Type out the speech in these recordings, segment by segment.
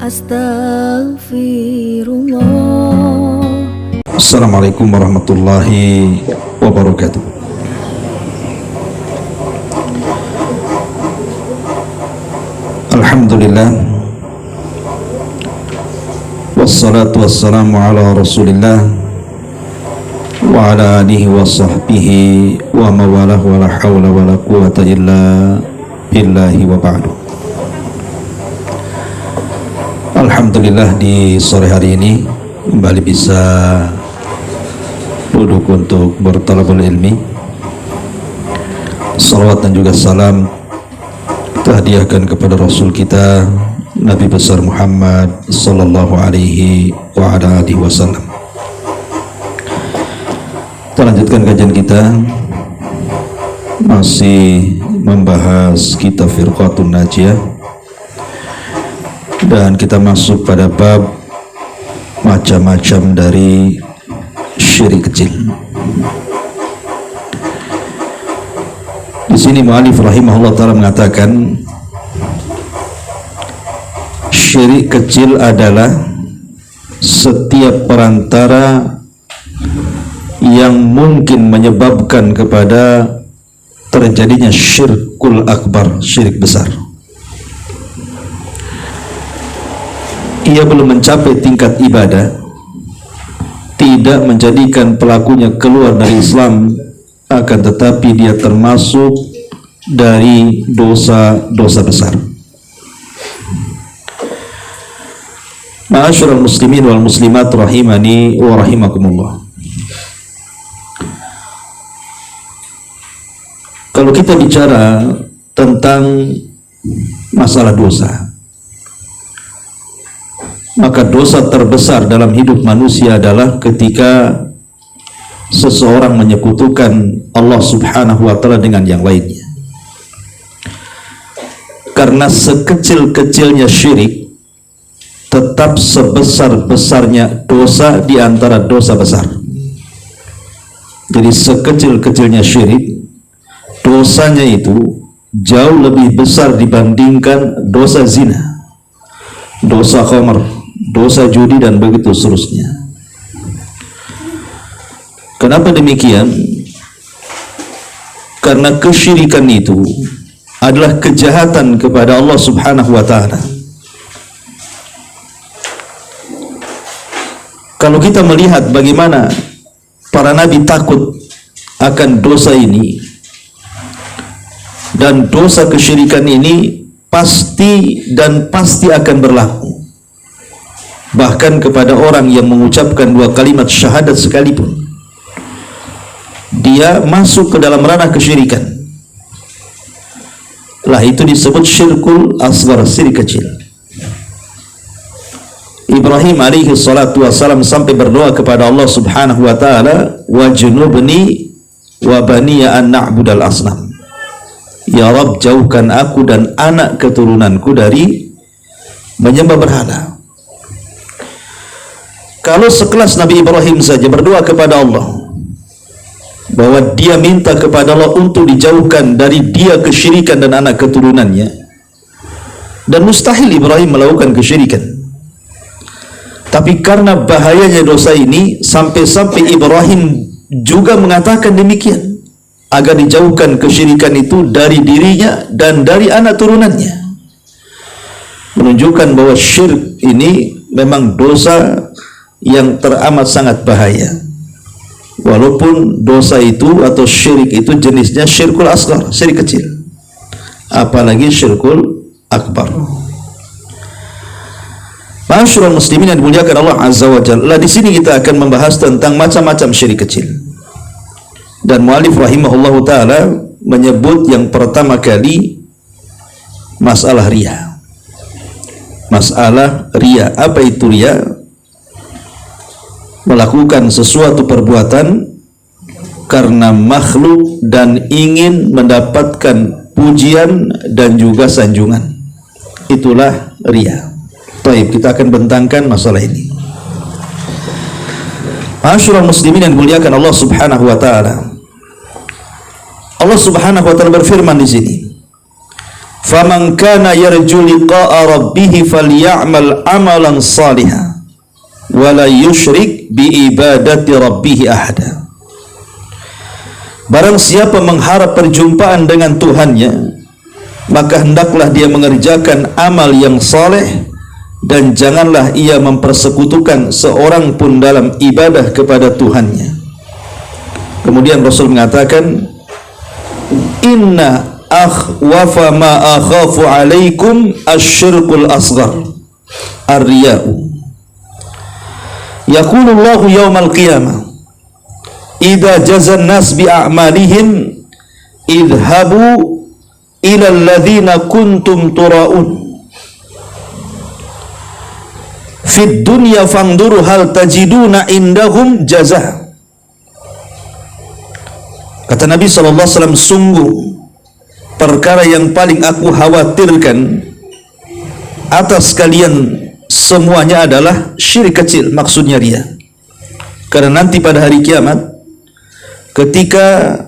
Astaghfirullah. Assalamualaikum warahmatullahi wabarakatuh. Alhamdulillah, wassalatu wassalamu ala rasulillah wa ala alihi wa sahbihi wa mawalah wa la hawla wa la quwata illa billahi wa ba'du. Alhamdulillah, di sore hari ini kembali bisa duduk untuk bertalabul ilmi. Salawat dan juga salam kita hadiahkan kepada Rasul kita Nabi besar Muhammad sallallahu alaihi wa ala alihi wasallam. Kita lanjutkan kajian kita, masih membahas kitab Firqatun Najiyah, dan kita masuk pada bab macam-macam dari syirik kecil. Di sini mu'alif rahimahullah ta'ala mengatakan syirik kecil adalah setiap perantara yang mungkin menyebabkan kepada terjadinya syirkul akbar, syirik besar. Ia belum mencapai tingkat ibadah, tidak menjadikan pelakunya keluar dari Islam, akan tetapi dia termasuk dari dosa-dosa besar. Ma'asyiral muslimin wal muslimat rahimani wa rahimakumullah. Kalau kita bicara tentang masalah dosa, maka dosa terbesar dalam hidup manusia adalah ketika seseorang menyekutukan Allah subhanahu wa ta'ala dengan yang lainnya. Karena sekecil-kecilnya syirik tetap sebesar-besarnya dosa di antara dosa besar. Jadi sekecil-kecilnya syirik, dosanya itu jauh lebih besar dibandingkan dosa zina, dosa khamr, dosa judi, dan begitu seterusnya. Kenapa demikian? Karena kesyirikan itu adalah kejahatan kepada Allah subhanahu wa ta'ala. Kalau kita melihat bagaimana para nabi takut akan dosa ini, dan dosa kesyirikan ini pasti akan berlaku, bahkan kepada orang yang mengucapkan dua kalimat syahadat sekalipun, dia masuk ke dalam ranah kesyirikan. Lah itu disebut syirkul asghar, syirik kecil. Ibrahim alaihi salatu wassalam sampai berdoa kepada Allah subhanahu wa ta'ala, wajnubni wa baniya an na'budal asnam. Ya Rabb, jauhkan aku dan anak keturunanku dari menyembah berhala. Kalau sekelas Nabi Ibrahim saja berdoa kepada Allah bahwa dia minta kepada Allah untuk dijauhkan dari dia kesyirikan dan anak keturunannya, dan mustahil Ibrahim melakukan kesyirikan, tapi karena bahayanya dosa ini sampai-sampai Ibrahim juga mengatakan demikian, agar dijauhkan kesyirikan itu dari dirinya dan dari anak turunannya, menunjukkan bahwa syirik ini memang dosa yang teramat sangat bahaya. Walaupun dosa itu atau syirik itu jenisnya syirkul asghar, syirik kecil, apalagi syirkul akbar. Ma'asyiral muslimin yang dimuliakan Allah azza wa jalla, di sini kita akan membahas tentang macam-macam syirik kecil. Dan mu'alif rahimahullahu ta'ala menyebut yang pertama kali masalah riya. Masalah riya. Apa itu riya? Melakukan sesuatu perbuatan karena makhluk dan ingin mendapatkan pujian dan juga sanjungan. Itulah riya. Baik, kita akan bentangkan masalah ini. Ma'asyiral muslimin yang dimuliakan Allah subhanahu wa ta'ala, Allah subhanahu wa ta'ala berfirman di sini, faman kana yarju liqa'a rabbih falyamal amalan salihan wa la yusyrik bi ibadati rabbih ahada. Barang siapa mengharap perjumpaan dengan Tuhannya, maka hendaklah dia mengerjakan amal yang saleh dan janganlah ia mempersekutukan seorang pun dalam ibadah kepada Tuhannya. Kemudian Rasul mengatakan, inna akhwafa ma akhafu alaikum asyirkul asghar ar-riya'u. Yaqulullahu yawmal qiyamah idza jazan nas bi a'malihim idhabu ila alladhina kuntum tura'un fid dunya fanduru hal tajiduna indahum jazaa. Kata Nabi SAW, sungguh perkara yang paling aku khawatirkan atas kalian semuanya adalah syirik kecil, maksudnya riya. Karena nanti pada hari kiamat, ketika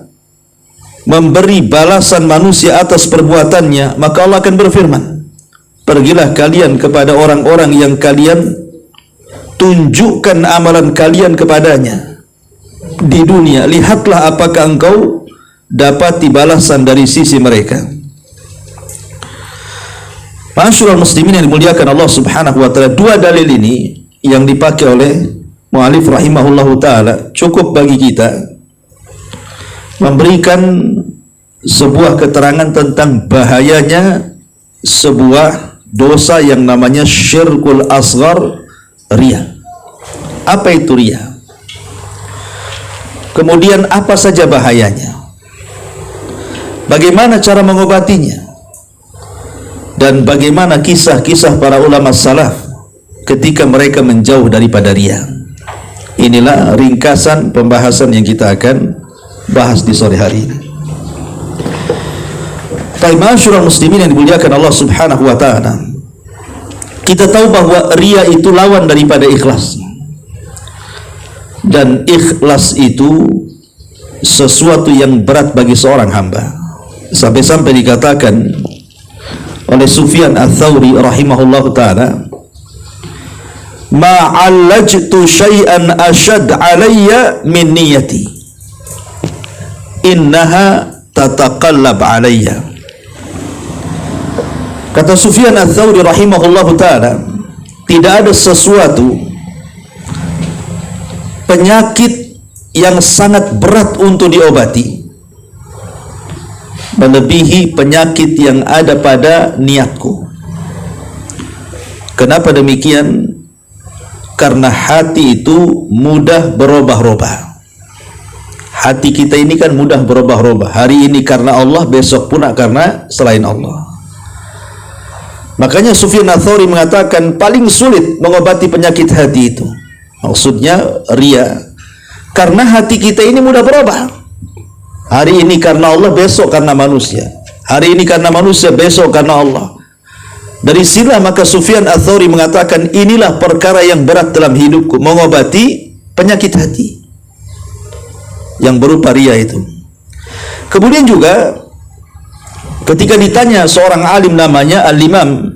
memberi balasan manusia atas perbuatannya, maka Allah akan berfirman, pergilah kalian kepada orang-orang yang kalian tunjukkan amalan kalian kepadanya di dunia, lihatlah apakah engkau dapati balasan dari sisi mereka. Ma'asyiral muslimin yang dimuliakan Allah Subhanahu wa taala, dua dalil ini yang dipakai oleh mu'alif rahimahullahu taala cukup bagi kita memberikan sebuah keterangan tentang bahayanya sebuah dosa yang namanya syirkul asghar, riya. Apa itu riya? Kemudian apa saja bahayanya? Bagaimana cara mengobatinya? Dan bagaimana kisah-kisah para ulama salaf ketika mereka menjauh daripada riya? Inilah ringkasan pembahasan yang kita akan bahas di sore hari ini. Ma'asyiral muslimin yang dimuliakan Allah Subhanahu wa taala, kita tahu bahwa riya itu lawan daripada ikhlas. Dan ikhlas itu sesuatu yang berat bagi seorang hamba. Sampai-sampai dikatakan oleh Sufyan Ats-Tsauri rahimahullahu taala, ma'allajtu syai'an asyad alayya min niyati innaha tataqallab alayya. Kata Sufyan Ats-Tsauri rahimahullahu taala, tidak ada sesuatu penyakit yang sangat berat untuk diobati melebihi penyakit yang ada pada niatku. Kenapa demikian? Karena hati itu mudah berubah-ubah. Hati kita ini kan mudah berubah-ubah. Hari ini karena Allah, besok pula karena selain Allah. Makanya Sufyan Ats-Tsauri mengatakan paling sulit mengobati penyakit hati itu, maksudnya riya, karena hati kita ini mudah berubah. Hari ini karena Allah, besok karena manusia. Hari ini karena manusia, besok karena Allah. Dari sinilah maka Sufyan Ats-Tsauri mengatakan, inilah perkara yang berat dalam hidupku, mengobati penyakit hati yang berupa riya itu. Kemudian juga ketika ditanya seorang alim namanya Al-Imam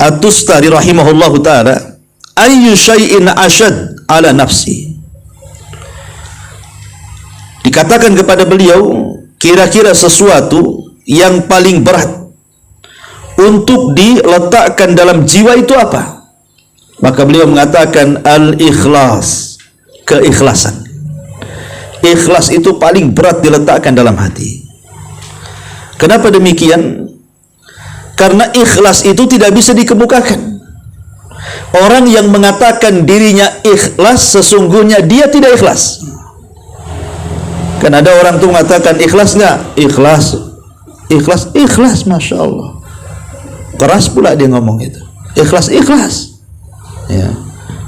At-Tustari rahimahullahu ta'ala, ayyu syai'in asyad ala nafsi, dikatakan kepada beliau, kira-kira sesuatu yang paling berat untuk diletakkan dalam jiwa itu apa? Maka beliau mengatakan al-ikhlas, keikhlasan. Ikhlas itu paling berat diletakkan dalam hati. Kenapa demikian? Karena ikhlas itu tidak bisa dikemukakan. Orang yang mengatakan dirinya ikhlas, sesungguhnya dia tidak ikhlas. Kan ada orang tuh mengatakan ikhlas nggak? Ikhlas, ikhlas, ikhlas, masya Allah. Keras pula dia ngomong itu. Ikhlas, ikhlas. Ya.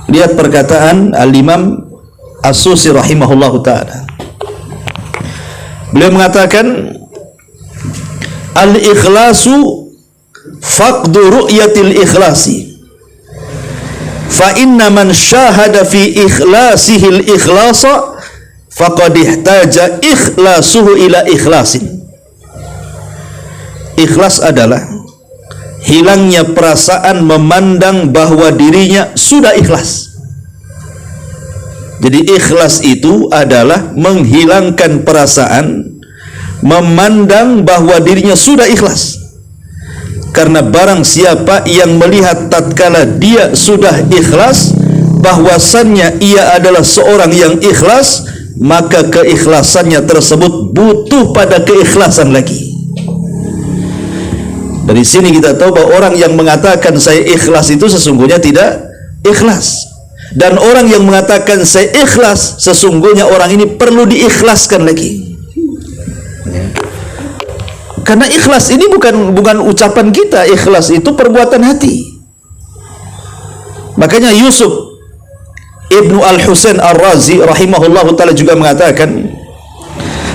Lihat perkataan Al-Imam As-Susi rahimahullahu ta'ala. Beliau mengatakan, al-ikhlasu faqdu ru'yatil ikhlasi, fa inna man syahada fi ikhlasihil ikhlasa faqad ihtaja ikhlasuhu ila ikhlasin. Ikhlas adalah hilangnya perasaan memandang bahwa dirinya sudah ikhlas. Jadi ikhlas itu adalah menghilangkan perasaan memandang bahwa dirinya sudah ikhlas. Karena barang siapa yang melihat tatkala dia sudah ikhlas bahwasannya ia adalah seorang yang ikhlas, maka keikhlasannya tersebut butuh pada keikhlasan lagi. Dari sini kita tahu bahwa orang yang mengatakan saya ikhlas itu sesungguhnya tidak ikhlas. Dan orang yang mengatakan saya ikhlas, sesungguhnya orang ini perlu diikhlaskan lagi. Karena ikhlas ini bukan ucapan kita, ikhlas itu perbuatan hati. Makanya Yusuf Ibnu Al-Husain Ar-Razi rahimahullahu ta'ala juga mengatakan,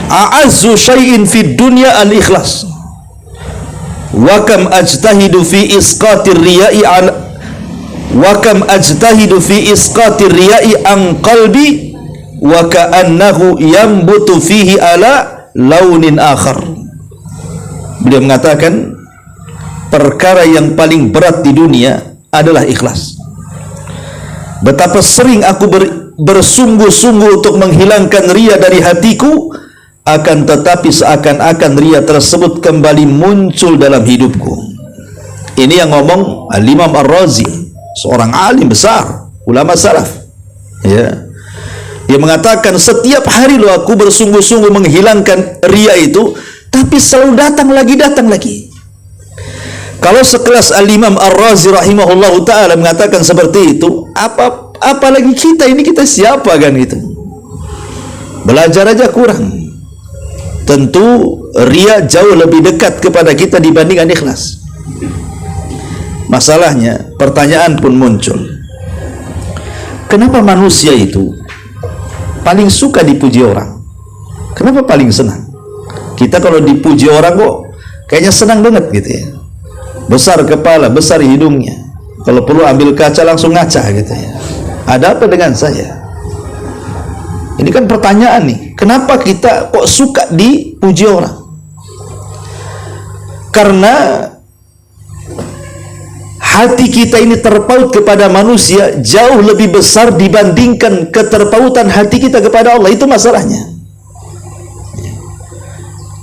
a'azzu syai'in fid dunya al-ikhlas. Wa kam ajtahidu fi isqatir riya'i ala wa kam ajtahidu fi isqatir riya'i an qalbi wa ka'annahu yambutu fihi ala launin akhar. Beliau mengatakan perkara yang paling berat di dunia adalah ikhlas. Betapa sering aku bersungguh-sungguh untuk menghilangkan riya dari hatiku, akan tetapi seakan-akan riya tersebut kembali muncul dalam hidupku. Ini yang ngomong Al-Imam Ar-Razi, seorang alim besar, ulama salaf. Ya. Dia mengatakan setiap hari loh aku bersungguh-sungguh menghilangkan riya itu, tapi selalu datang lagi. Kalau sekelas Al-Imam Ar-Razi rahimahullahu ta'ala mengatakan seperti itu, apalagi kita ini, kita siapa kan gitu. Belajar aja kurang. Tentu riya jauh lebih dekat kepada kita dibandingkan ikhlas. Masalahnya, pertanyaan pun muncul. Kenapa manusia itu paling suka dipuji orang? Kenapa paling senang? Kita kalau dipuji orang kok kayaknya senang banget gitu ya. Besar kepala, besar hidungnya. Kalau perlu ambil kaca langsung ngaca gitu ya. Ada apa dengan saya? Ini kan pertanyaan nih. Kenapa kita kok suka dipuji orang? Karena hati kita ini terpaut kepada manusia jauh lebih besar dibandingkan keterpautan hati kita kepada Allah. Itu masalahnya.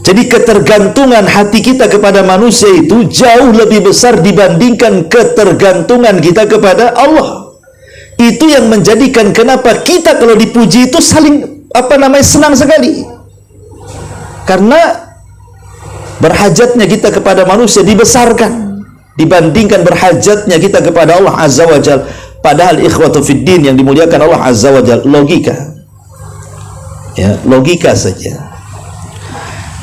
Jadi ketergantungan hati kita kepada manusia itu jauh lebih besar dibandingkan ketergantungan kita kepada Allah. Itu yang menjadikan kenapa kita kalau dipuji itu saling senang sekali. Karena berhajatnya kita kepada manusia dibesarkan dibandingkan berhajatnya kita kepada Allah Azza wa Jalla. Padahal ikhwatu fiddin yang dimuliakan Allah Azza wa Jalla, logika. Ya, logika saja.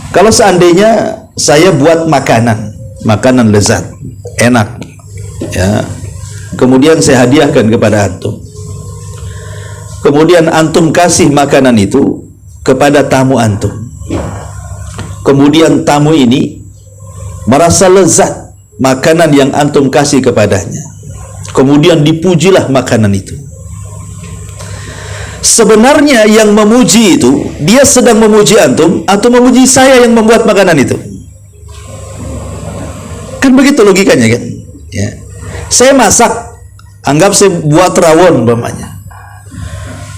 Kalau seandainya saya buat makanan lezat, enak, ya, kemudian saya hadiahkan kepada antum, kemudian antum kasih makanan itu kepada tamu antum, kemudian tamu ini merasa lezat makanan yang antum kasih kepadanya, kemudian dipujilah makanan itu. Sebenarnya yang memuji itu, dia sedang memuji antum atau memuji saya yang membuat makanan itu? Kan begitu logikanya kan? Ya. Saya masak, anggap saya buat rawon umpamanya.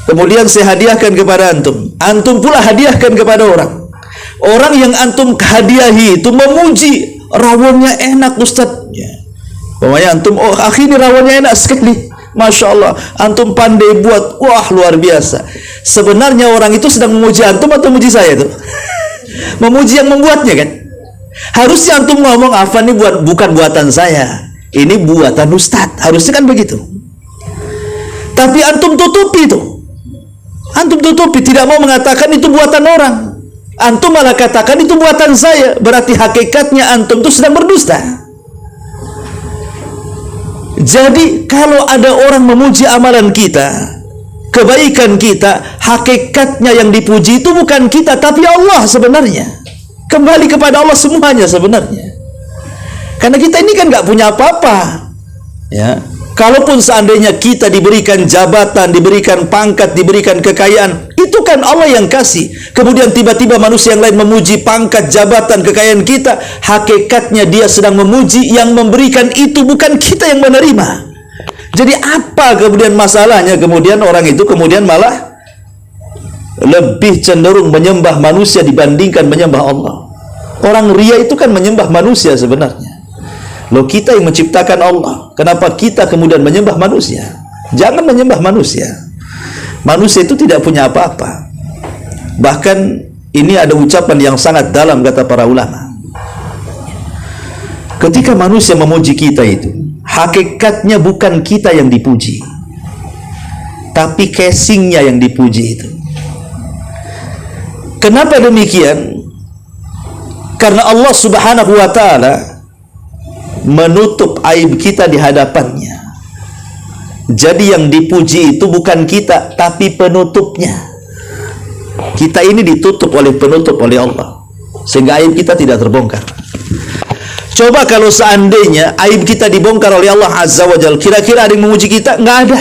Kemudian saya hadiahkan kepada antum. Antum pula hadiahkan kepada orang. Orang yang antum hadiahi itu memuji, rawonnya enak Ustaz. Ya. Umpamanya antum, oh akhi ini rawonnya enak sekali. Masya Allah, antum pandai buat, wah luar biasa. Sebenarnya orang itu sedang memuji antum atau memuji saya itu? Memuji yang membuatnya kan? Harusnya antum ngomong, Afan ini bukan buatan saya, ini buatan Ustadz. Harusnya kan begitu. Tapi antum tutupi itu. Antum tutupi, tidak mau mengatakan itu buatan orang. Antum malah katakan itu buatan saya. Berarti hakikatnya antum itu sedang berdusta. Jadi kalau ada orang memuji amalan kita, kebaikan kita, hakikatnya yang dipuji itu bukan kita, tapi Allah sebenarnya. Kembali kepada Allah semuanya sebenarnya. Karena kita ini kan nggak punya apa-apa. Ya, kalaupun seandainya kita diberikan jabatan, diberikan pangkat, diberikan kekayaan, itu kan Allah yang kasih. Kemudian tiba-tiba manusia yang lain memuji pangkat, jabatan, kekayaan kita, hakikatnya dia sedang memuji yang memberikan itu, bukan kita yang menerima. Jadi apa kemudian masalahnya? Kemudian orang itu kemudian malah lebih cenderung menyembah manusia dibandingkan menyembah Allah. Orang ria itu kan menyembah manusia sebenarnya. Loh, kita yang menciptakan Allah, kenapa kita kemudian menyembah manusia? Jangan menyembah manusia. Manusia itu tidak punya apa-apa. Bahkan ini ada ucapan yang sangat dalam kata para ulama. Ketika manusia memuji kita itu, hakikatnya bukan kita yang dipuji, tapi casingnya yang dipuji itu. Kenapa demikian? Karena Allah Subhanahu wa ta'ala menutup aib kita di hadapannya. Jadi yang dipuji itu bukan kita, tapi penutupnya. Kita ini ditutup oleh penutup, oleh Allah, sehingga aib kita tidak terbongkar. Coba kalau seandainya aib kita dibongkar oleh Allah Azza wa Jalla, kira-kira ada yang memuji kita? Nggak ada.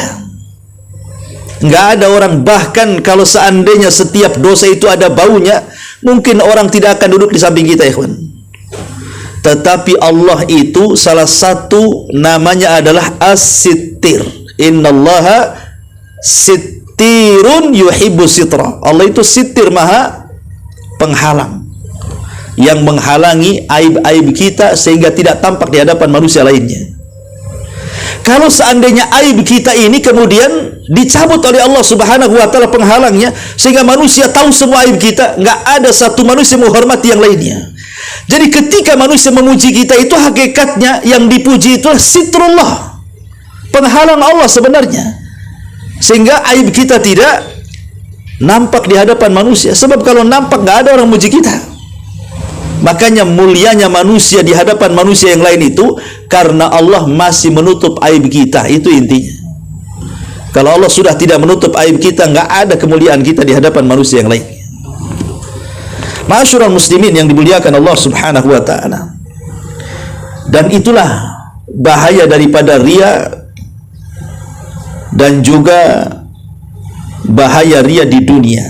Nggak ada orang. Bahkan kalau seandainya setiap dosa itu ada baunya, mungkin orang tidak akan duduk di samping kita, ya kawan. Tetapi Allah itu salah satu namanya adalah As-Sittir. Innallaha sittirun yuhibbu sitra. Allah itu sittir, maha penghalang, yang menghalangi aib-aib kita sehingga tidak tampak di hadapan manusia lainnya. Kalau seandainya aib kita ini kemudian dicabut oleh Allah Subhanahu wa ta'ala penghalangnya, sehingga manusia tahu semua aib kita, nggak ada satu manusia menghormati yang lainnya. Jadi ketika manusia memuji kita itu, hakikatnya yang dipuji itulah sitrullah, penghalang Allah sebenarnya, sehingga aib kita tidak nampak di hadapan manusia. Sebab kalau nampak, nggak ada orang muji kita. Makanya mulianya manusia di hadapan manusia yang lain itu karena Allah masih menutup aib kita. Itu intinya. Kalau Allah sudah tidak menutup aib kita, nggak ada kemuliaan kita di hadapan manusia yang lain. Ma'asyiral muslimin yang dimuliakan Allah Subhanahu wa ta'ala. Dan itulah bahaya daripada ria, dan juga bahaya ria di dunia.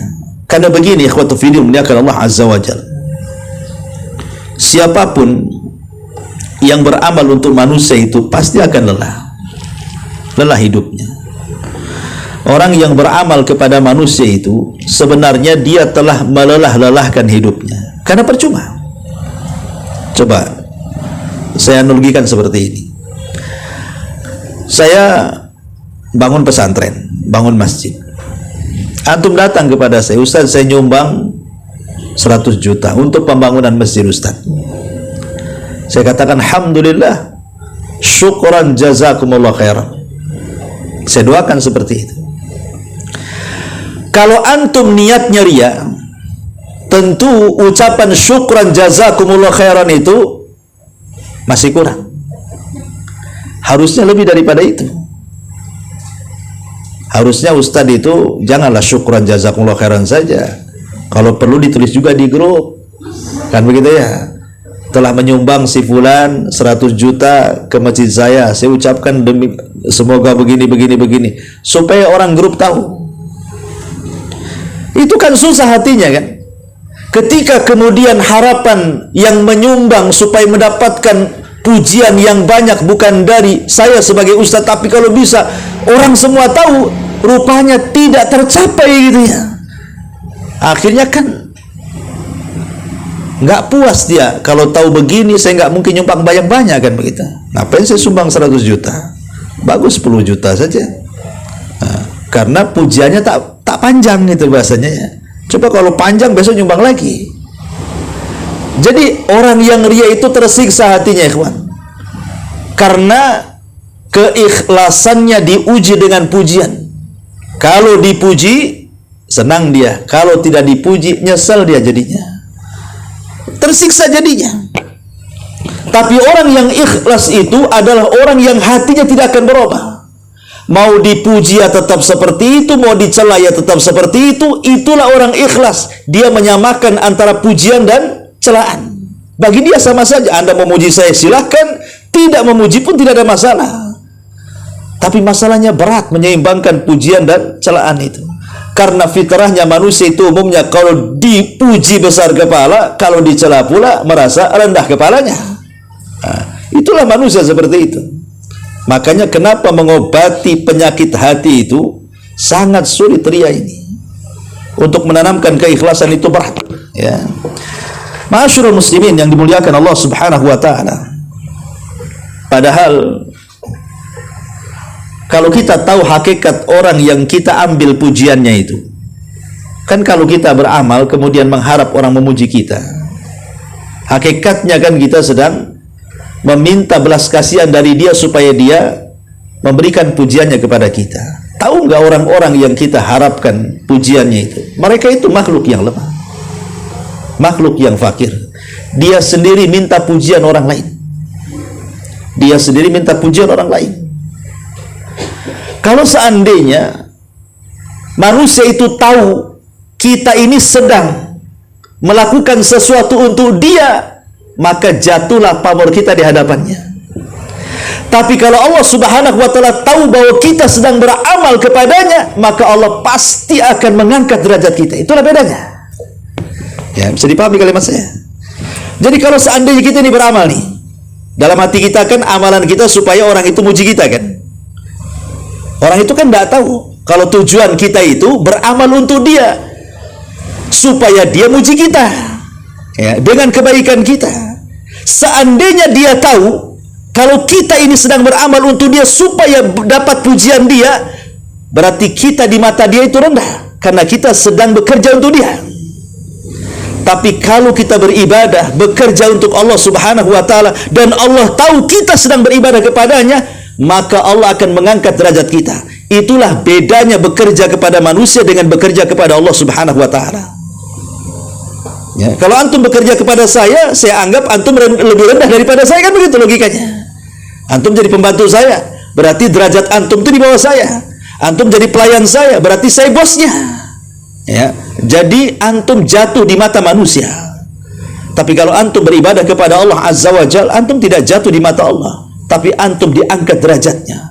Karena begini, ikhwatu fillah dimuliakan Allah Azza wa Jalla, siapapun yang beramal untuk manusia itu pasti akan lelah hidupnya. Orang yang beramal kepada manusia itu sebenarnya dia telah melelah-lelahkan hidupnya, karena percuma. Coba saya analogikan seperti ini. Saya bangun pesantren, bangun masjid. Antum datang kepada saya, Ustaz, saya nyumbang 100 juta untuk pembangunan masjid Ustaz. Saya katakan alhamdulillah, syukran jazakumullah khairan. Saya doakan seperti itu. Kalau antum niatnya ria, tentu ucapan syukran jazakumullah khairan itu masih kurang. Harusnya lebih daripada itu. Harusnya Ustaz itu janganlah syukran jazakumullah khairan saja, kalau perlu ditulis juga di grup, kan begitu ya. Telah menyumbang si fulan 100 juta ke masjid saya ucapkan demi semoga begini, supaya orang grup tahu. Itu kan susah hatinya kan. Ketika kemudian harapan yang menyumbang supaya mendapatkan pujian yang banyak bukan dari saya sebagai ustaz, tapi kalau bisa orang semua tahu, rupanya tidak tercapai gitu ya. Akhirnya kan nggak puas dia. Kalau tahu begini, saya nggak mungkin nyumbang banyak-banyak kan begitu. Ngapain saya sumbang 100 juta? Bagus 10 juta saja. Nah, karena pujiannya tak panjang gitu bahasanya ya. Coba kalau panjang besok nyumbang lagi. Jadi orang yang ria itu tersiksa hatinya, ikhwan, karena keikhlasannya diuji dengan pujian. Kalau dipuji senang dia, kalau tidak dipuji nyesel dia jadinya, tersiksa jadinya. Tapi orang yang ikhlas itu adalah orang yang hatinya tidak akan berubah. Mau dipuji ya tetap seperti itu, mau dicela ya tetap seperti itu. Itulah orang ikhlas. Dia menyamakan antara pujian dan celaan. Bagi dia sama saja. Anda memuji saya silahkan, tidak memuji pun tidak ada masalah. Tapi masalahnya berat menyeimbangkan pujian dan celaan itu. Karena fitrahnya manusia itu umumnya kalau dipuji besar kepala, kalau dicela pula merasa rendah kepalanya. Nah, itulah manusia seperti itu. Makanya kenapa mengobati penyakit hati itu sangat sulit ria ini. Untuk menanamkan keikhlasan itu berat. Ya. Ma'asyiral muslimin yang dimuliakan Allah Subhanahu wa taala. Padahal kalau kita tahu hakikat orang yang kita ambil pujiannya itu, kan kalau kita beramal kemudian mengharap orang memuji kita, hakikatnya kan kita sedang meminta belas kasihan dari dia supaya dia memberikan pujiannya kepada kita. Tahu nggak orang-orang yang kita harapkan pujiannya itu, mereka itu makhluk yang lemah, makhluk yang fakir. Dia sendiri minta pujian orang lain. Dia sendiri minta pujian orang lain. Kalau seandainya manusia itu tahu kita ini sedang melakukan sesuatu untuk dia, maka jatuhlah pamor kita di hadapannya. Tapi kalau Allah Subhanahu wa taala tahu bahwa kita sedang beramal kepadanya, maka Allah pasti akan mengangkat derajat kita. Itulah bedanya. Ya, bisa dipahami kalimat saya. Jadi kalau seandainya kita ini beramal nih, dalam hati kita kan amalan kita supaya orang itu muji kita kan. Orang itu kan tidak tahu kalau tujuan kita itu beramal untuk dia, supaya dia muji kita, ya, dengan kebaikan kita. Seandainya dia tahu kalau kita ini sedang beramal untuk dia supaya dapat pujian dia, berarti kita di mata dia itu rendah karena kita sedang bekerja untuk dia. Tapi kalau kita beribadah, bekerja untuk Allah Subhanahu wa taala, dan Allah tahu kita sedang beribadah kepadanya, maka Allah akan mengangkat derajat kita. Itulah bedanya bekerja kepada manusia dengan bekerja kepada Allah Subhanahu wa taala. Ya, kalau antum bekerja kepada saya anggap antum lebih rendah daripada saya, kan begitu logikanya. Antum jadi pembantu saya, berarti derajat antum itu di bawah saya. Antum jadi pelayan saya, berarti saya bosnya. Ya, jadi antum jatuh di mata manusia. Tapi kalau antum beribadah kepada Allah Azza wa Jalla, antum tidak jatuh di mata Allah, tapi antum diangkat derajatnya.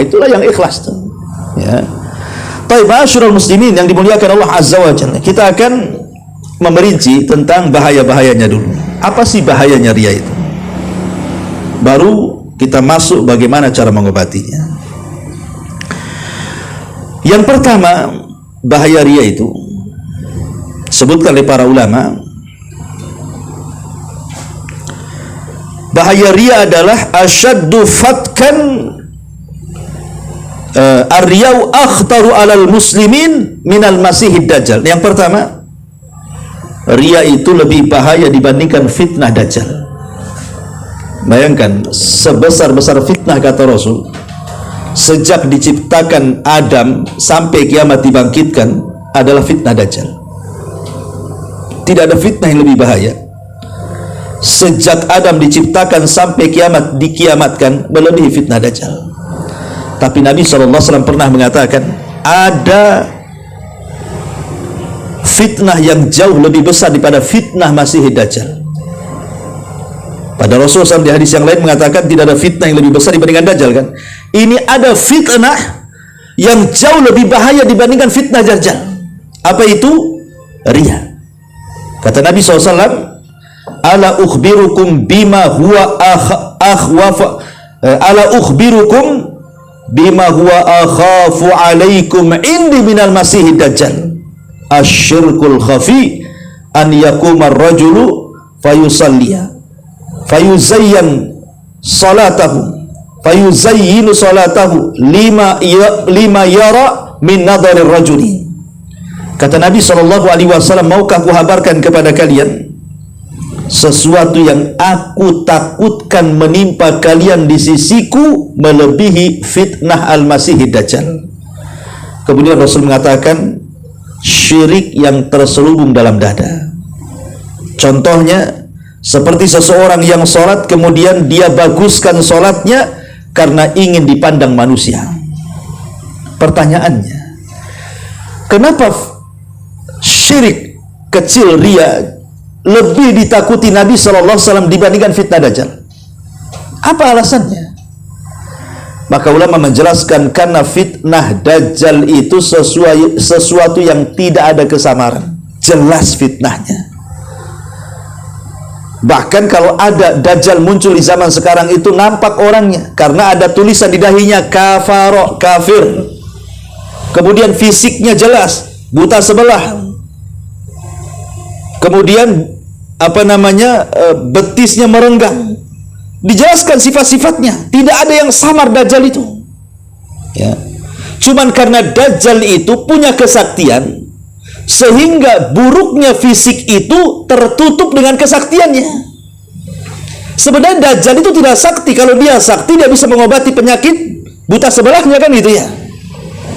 Itulah yang ikhlas tuh. Ya. Baik, ma'asyiral muslimin yang dimuliakan Allah Azza wa Jalla, kita akan memerinci tentang bahaya-bahayanya dulu. Apa sih bahayanya ria itu? Baru kita masuk bagaimana cara mengobatinya. Yang pertama, bahaya ria itu sebutkan oleh para ulama, bahaya ria adalah asyaddu fatkan ar-riya'u akhtaru 'alal muslimin minal masihid dajjal. Yang pertama, ria itu lebih bahaya dibandingkan fitnah dajjal. Bayangkan, sebesar-besar fitnah kata Rasul, sejak diciptakan Adam sampai kiamat dibangkitkan adalah fitnah dajjal. Tidak ada fitnah yang lebih bahaya. Sejak Adam diciptakan sampai kiamat dikiamatkan melebihi fitnah dajjal. Tapi Nabi SAW pernah mengatakan ada fitnah yang jauh lebih besar daripada fitnah Masih Dajjal. Pada Rasulullah SAW di hadis yang lain mengatakan tidak ada fitnah yang lebih besar dibandingkan Dajjal kan. Ini ada fitnah yang jauh lebih bahaya dibandingkan fitnah Dajjal. Apa itu? Ria. Kata Nabi SAW, ala ukhbirukum bima huwa akhwafa, ala ukhbirukum bima huwa akhafu alaikum indi minal masih dajjal asyirkul khafi an yakuma ar-rajulu fayusalliya fayuzayyan salatahu fayuzayyinu salatahu lima yara min nadharir rajuli. Kata Nabi SAW, maukah aku habarkan kepada kalian sesuatu yang aku takutkan menimpa kalian di sisiku melebihi fitnah al-masih dajjal. Kemudian Rasul mengatakan syirik yang terselubung dalam dada. Contohnya seperti seseorang yang sholat kemudian dia baguskan sholatnya karena ingin dipandang manusia. Pertanyaannya, kenapa syirik kecil ria lebih ditakuti Nabi SAW dibandingkan fitnah dajjal? Apa alasannya? Maka ulama menjelaskan karena fitnah Dajjal itu sesuatu yang tidak ada kesamaran, jelas fitnahnya. Bahkan kalau ada Dajjal muncul di zaman sekarang itu nampak orangnya, karena ada tulisan di dahinya kafaro, kafir. Kemudian fisiknya jelas, buta sebelah. Kemudian betisnya merenggang. Dijelaskan sifat-sifatnya, tidak ada yang samar Dajjal itu. Ya. Cuman karena Dajjal itu punya kesaktian, sehingga buruknya fisik itu tertutup dengan kesaktiannya. Sebenarnya Dajjal itu tidak sakti. Kalau dia sakti, dia bisa mengobati penyakit buta sebelahnya, kan gitu ya.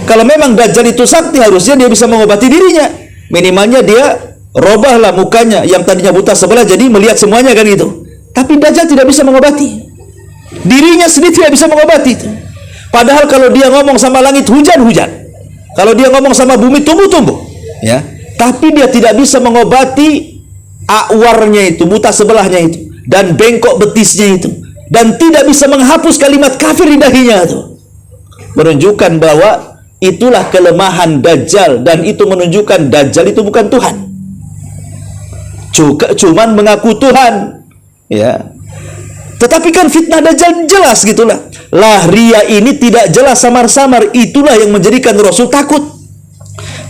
Kalau memang Dajjal itu sakti, harusnya dia bisa mengobati dirinya. Minimalnya dia robahlah mukanya yang tadinya buta sebelah jadi melihat semuanya, kan gitu. Tapi Dajjal tidak bisa mengobati. Dirinya sendiri tidak bisa mengobati itu. Padahal kalau dia ngomong sama langit, hujan-hujan. Kalau dia ngomong sama bumi, tumbuh-tumbuh. Ya. Tapi dia tidak bisa mengobati awarnya itu, buta sebelahnya itu, dan bengkok betisnya itu, dan tidak bisa menghapus kalimat kafir di dahinya itu. Menunjukkan bahwa itulah kelemahan Dajjal, dan itu menunjukkan Dajjal itu bukan Tuhan. Cuman mengaku Tuhan. Ya. Tetapi kan fitnah Dajjal jelas gitulah. Lah ria ini tidak jelas samar-samar. Itulah yang menjadikan Rasul takut.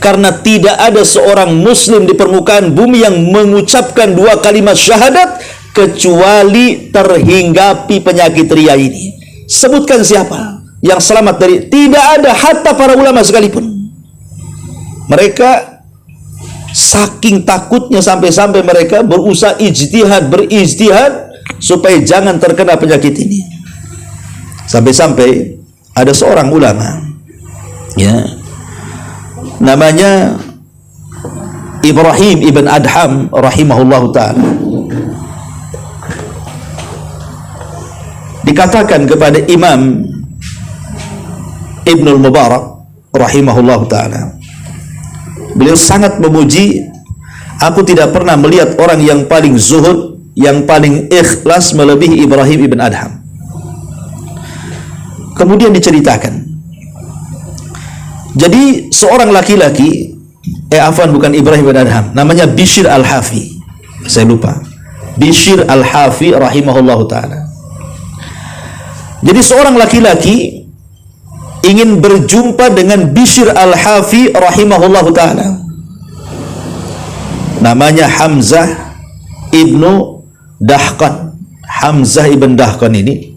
Karena tidak ada seorang muslim di permukaan bumi yang mengucapkan dua kalimat syahadat kecuali terhinggapi penyakit ria ini. Sebutkan siapa yang selamat dari? Tidak ada, hatta para ulama sekalipun. Mereka saking takutnya sampai-sampai mereka berusaha berijtihad supaya jangan terkena penyakit ini. Sampai-sampai ada seorang ulama, ya, namanya Ibrahim ibn Adham rahimahullahu ta'ala, dikatakan kepada Imam Ibnul Mubarak rahimahullahu ta'ala, beliau sangat memuji, aku tidak pernah melihat orang yang paling zuhud, yang paling ikhlas melebihi Ibrahim ibn Adham. Kemudian diceritakan, jadi seorang laki-laki, bukan Ibrahim ibn Adham, namanya Bishr al-Hafi, saya lupa, Bishr al-Hafi rahimahullahu ta'ala. Jadi seorang laki-laki ingin berjumpa dengan Bishr al-Hafi rahimahullahu ta'ala. Namanya Hamzah ibnu Dahqan. Hamzah ibn Dahqan ini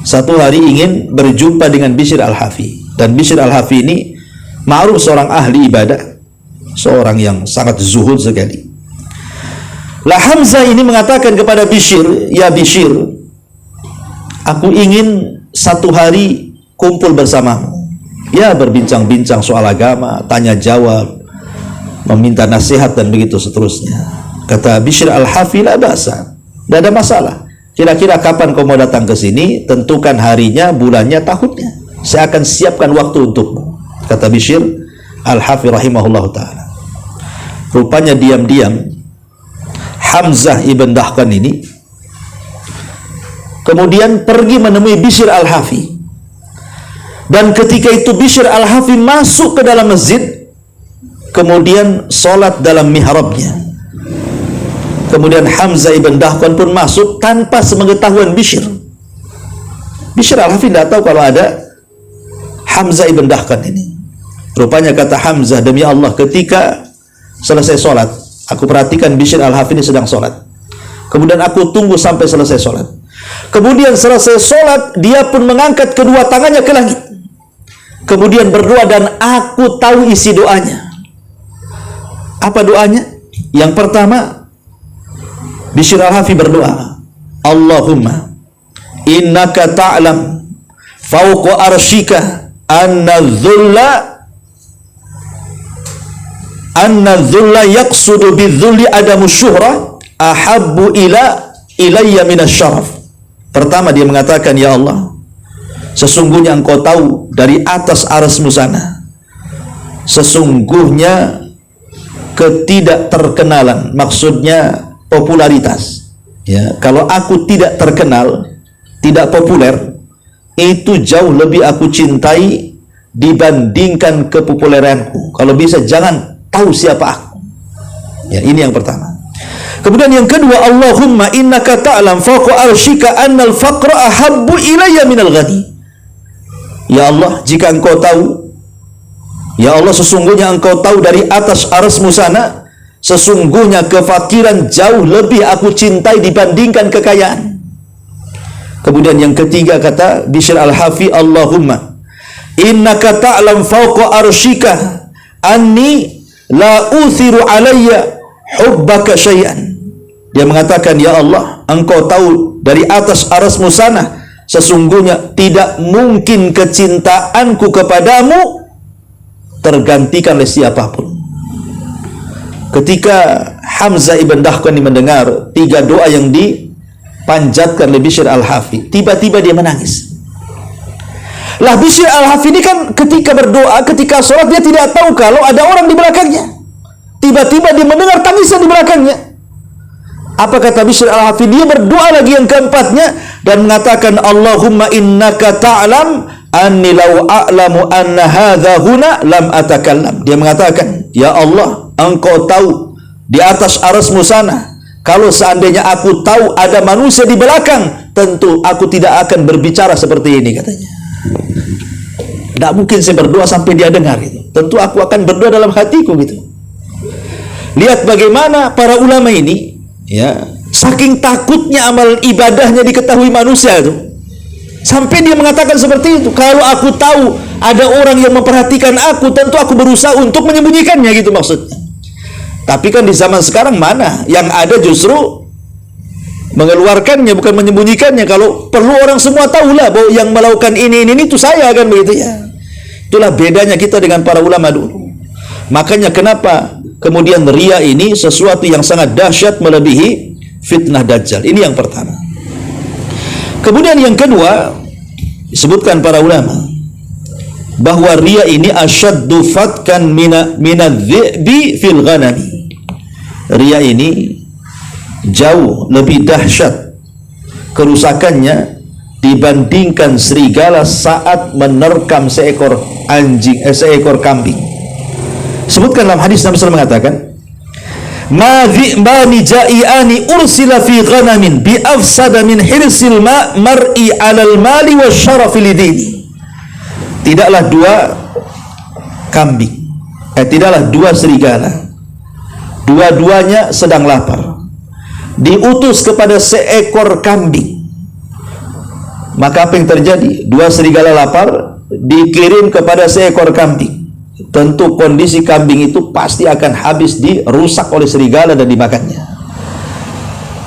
satu hari ingin berjumpa dengan Bishr al-Hafi. Dan Bishr al-Hafi ini ma'ruf seorang ahli ibadah, seorang yang sangat zuhud sekali. Lah Hamzah ini mengatakan kepada Bishr, ya Bishr, aku ingin satu hari kumpul bersamamu, ya berbincang-bincang soal agama, tanya jawab, meminta nasihat dan begitu seterusnya. Kata Bishr al-Hafi, la ba'sa, tidak ada masalah. Kira-kira kapan kau mau datang ke sini? Tentukan harinya, bulannya, tahunnya. Saya akan siapkan waktu untukmu. Kata Bishr al-Hafi rahimahullah ta'ala. Rupanya diam-diam Hamzah ibn Dahqan ini kemudian pergi menemui Bishr al-Hafi. Dan ketika itu Bishr al-Hafi masuk ke dalam masjid, kemudian sholat dalam mihrabnya. Kemudian Hamzah ibn Dahqan pun masuk tanpa sepengetahuan Bishr. Bishr al-Hafi tidak tahu kalau ada Hamzah ibn Dahqan ini. Rupanya kata Hamzah, demi Allah, ketika selesai sholat, aku perhatikan Bishr al-Hafi ini sedang sholat. Kemudian aku tunggu sampai selesai sholat. Kemudian selesai sholat, dia pun mengangkat kedua tangannya ke langit. Kemudian berdoa, dan aku tahu isi doanya. Apa doanya? Yang pertama, Bishr al-Hafi berdoa, Allahumma innaka ta'lam fawqa arshika anna dhulla yaqsudu bidhulli adamu syuhra ahabbu ilayya minasyaraf. Pertama dia mengatakan, ya Allah, sesungguhnya engkau tahu dari atas arsy-Mu sana, sesungguhnya ketidakterkenalan, maksudnya popularitas, ya, kalau aku tidak terkenal, tidak populer, itu jauh lebih aku cintai dibandingkan kepopuleranku. Kalau bisa jangan tahu siapa aku. Ya, ini yang pertama. Kemudian yang kedua, Allahumma innaka ta'lam fawqa arsyika annal faqra ahabbu ilayya minal ghani. Ya Allah, jika engkau tahu, ya Allah, sesungguhnya engkau tahu dari atas arsy-Mu sana, sesungguhnya kefakiran jauh lebih aku cintai dibandingkan kekayaan. Kemudian yang ketiga kata Bishr al-Hafi, Allahumma innaka ta'lam fawqa arsyika anni la uthiru alayya hubbaka syai'an. Dia mengatakan, ya Allah, engkau tahu dari atas arsy-Mu sana, sesungguhnya tidak mungkin kecintaanku kepadamu tergantikan oleh siapapun. Ketika Hamzah ibn Dahqani mendengar 3 doa yang dipanjatkan oleh Bishr al-Hafi, tiba-tiba dia menangis. Lah, Bishr al-Hafi ini kan ketika berdoa, ketika sholat, dia tidak tahu kalau ada orang di belakangnya. Tiba-tiba dia mendengar tangisan di belakangnya. Apa kata Bishr al-Hafi? Dia berdoa lagi yang keempatnya dan mengatakan, Allahumma innaka ta'lam anni law a'lamu anna hadha huna lam atakallam. Dia mengatakan, ya Allah, engkau tahu di atas arsy-Mu sana, kalau seandainya aku tahu ada manusia di belakang, tentu aku tidak akan berbicara seperti ini, katanya. Tidak mungkin saya berdoa sampai dia dengar itu. Tentu aku akan berdoa dalam hatiku gitu. Lihat bagaimana para ulama ini, ya, saking takutnya amal ibadahnya diketahui manusia itu, sampai dia mengatakan seperti itu. Kalau aku tahu ada orang yang memperhatikan aku, tentu aku berusaha untuk menyembunyikannya, gitu maksudnya. Tapi kan di zaman sekarang mana yang ada justru mengeluarkannya, bukan menyembunyikannya. Kalau perlu orang semua tahulah bahwa yang melakukan ini itu saya, kan begitu ya. Itulah bedanya kita dengan para ulama dulu. Makanya kenapa kemudian riya ini sesuatu yang sangat dahsyat melebihi fitnah Dajjal. Ini yang pertama. Kemudian yang kedua, disebutkan para ulama bahwa riya ini asyaddu fatkan minadh-dhi'bi fil ghanami. Riya ini jauh lebih dahsyat kerusakannya dibandingkan serigala saat menerkam seekor seekor kambing. Sebutkan dalam hadis Nabi SAW mengatakan, ma dhi'bani ja'iani ursila fi ghanamin bi afsada min hirsil mar'i 'alal mali wasyarafi lidini. Tidaklah dua serigala, dua-duanya sedang lapar, diutus kepada seekor kambing. Maka apa yang terjadi? Dua serigala lapar dikirim kepada seekor kambing. Tentu kondisi kambing itu pasti akan habis dirusak oleh serigala dan dimakannya.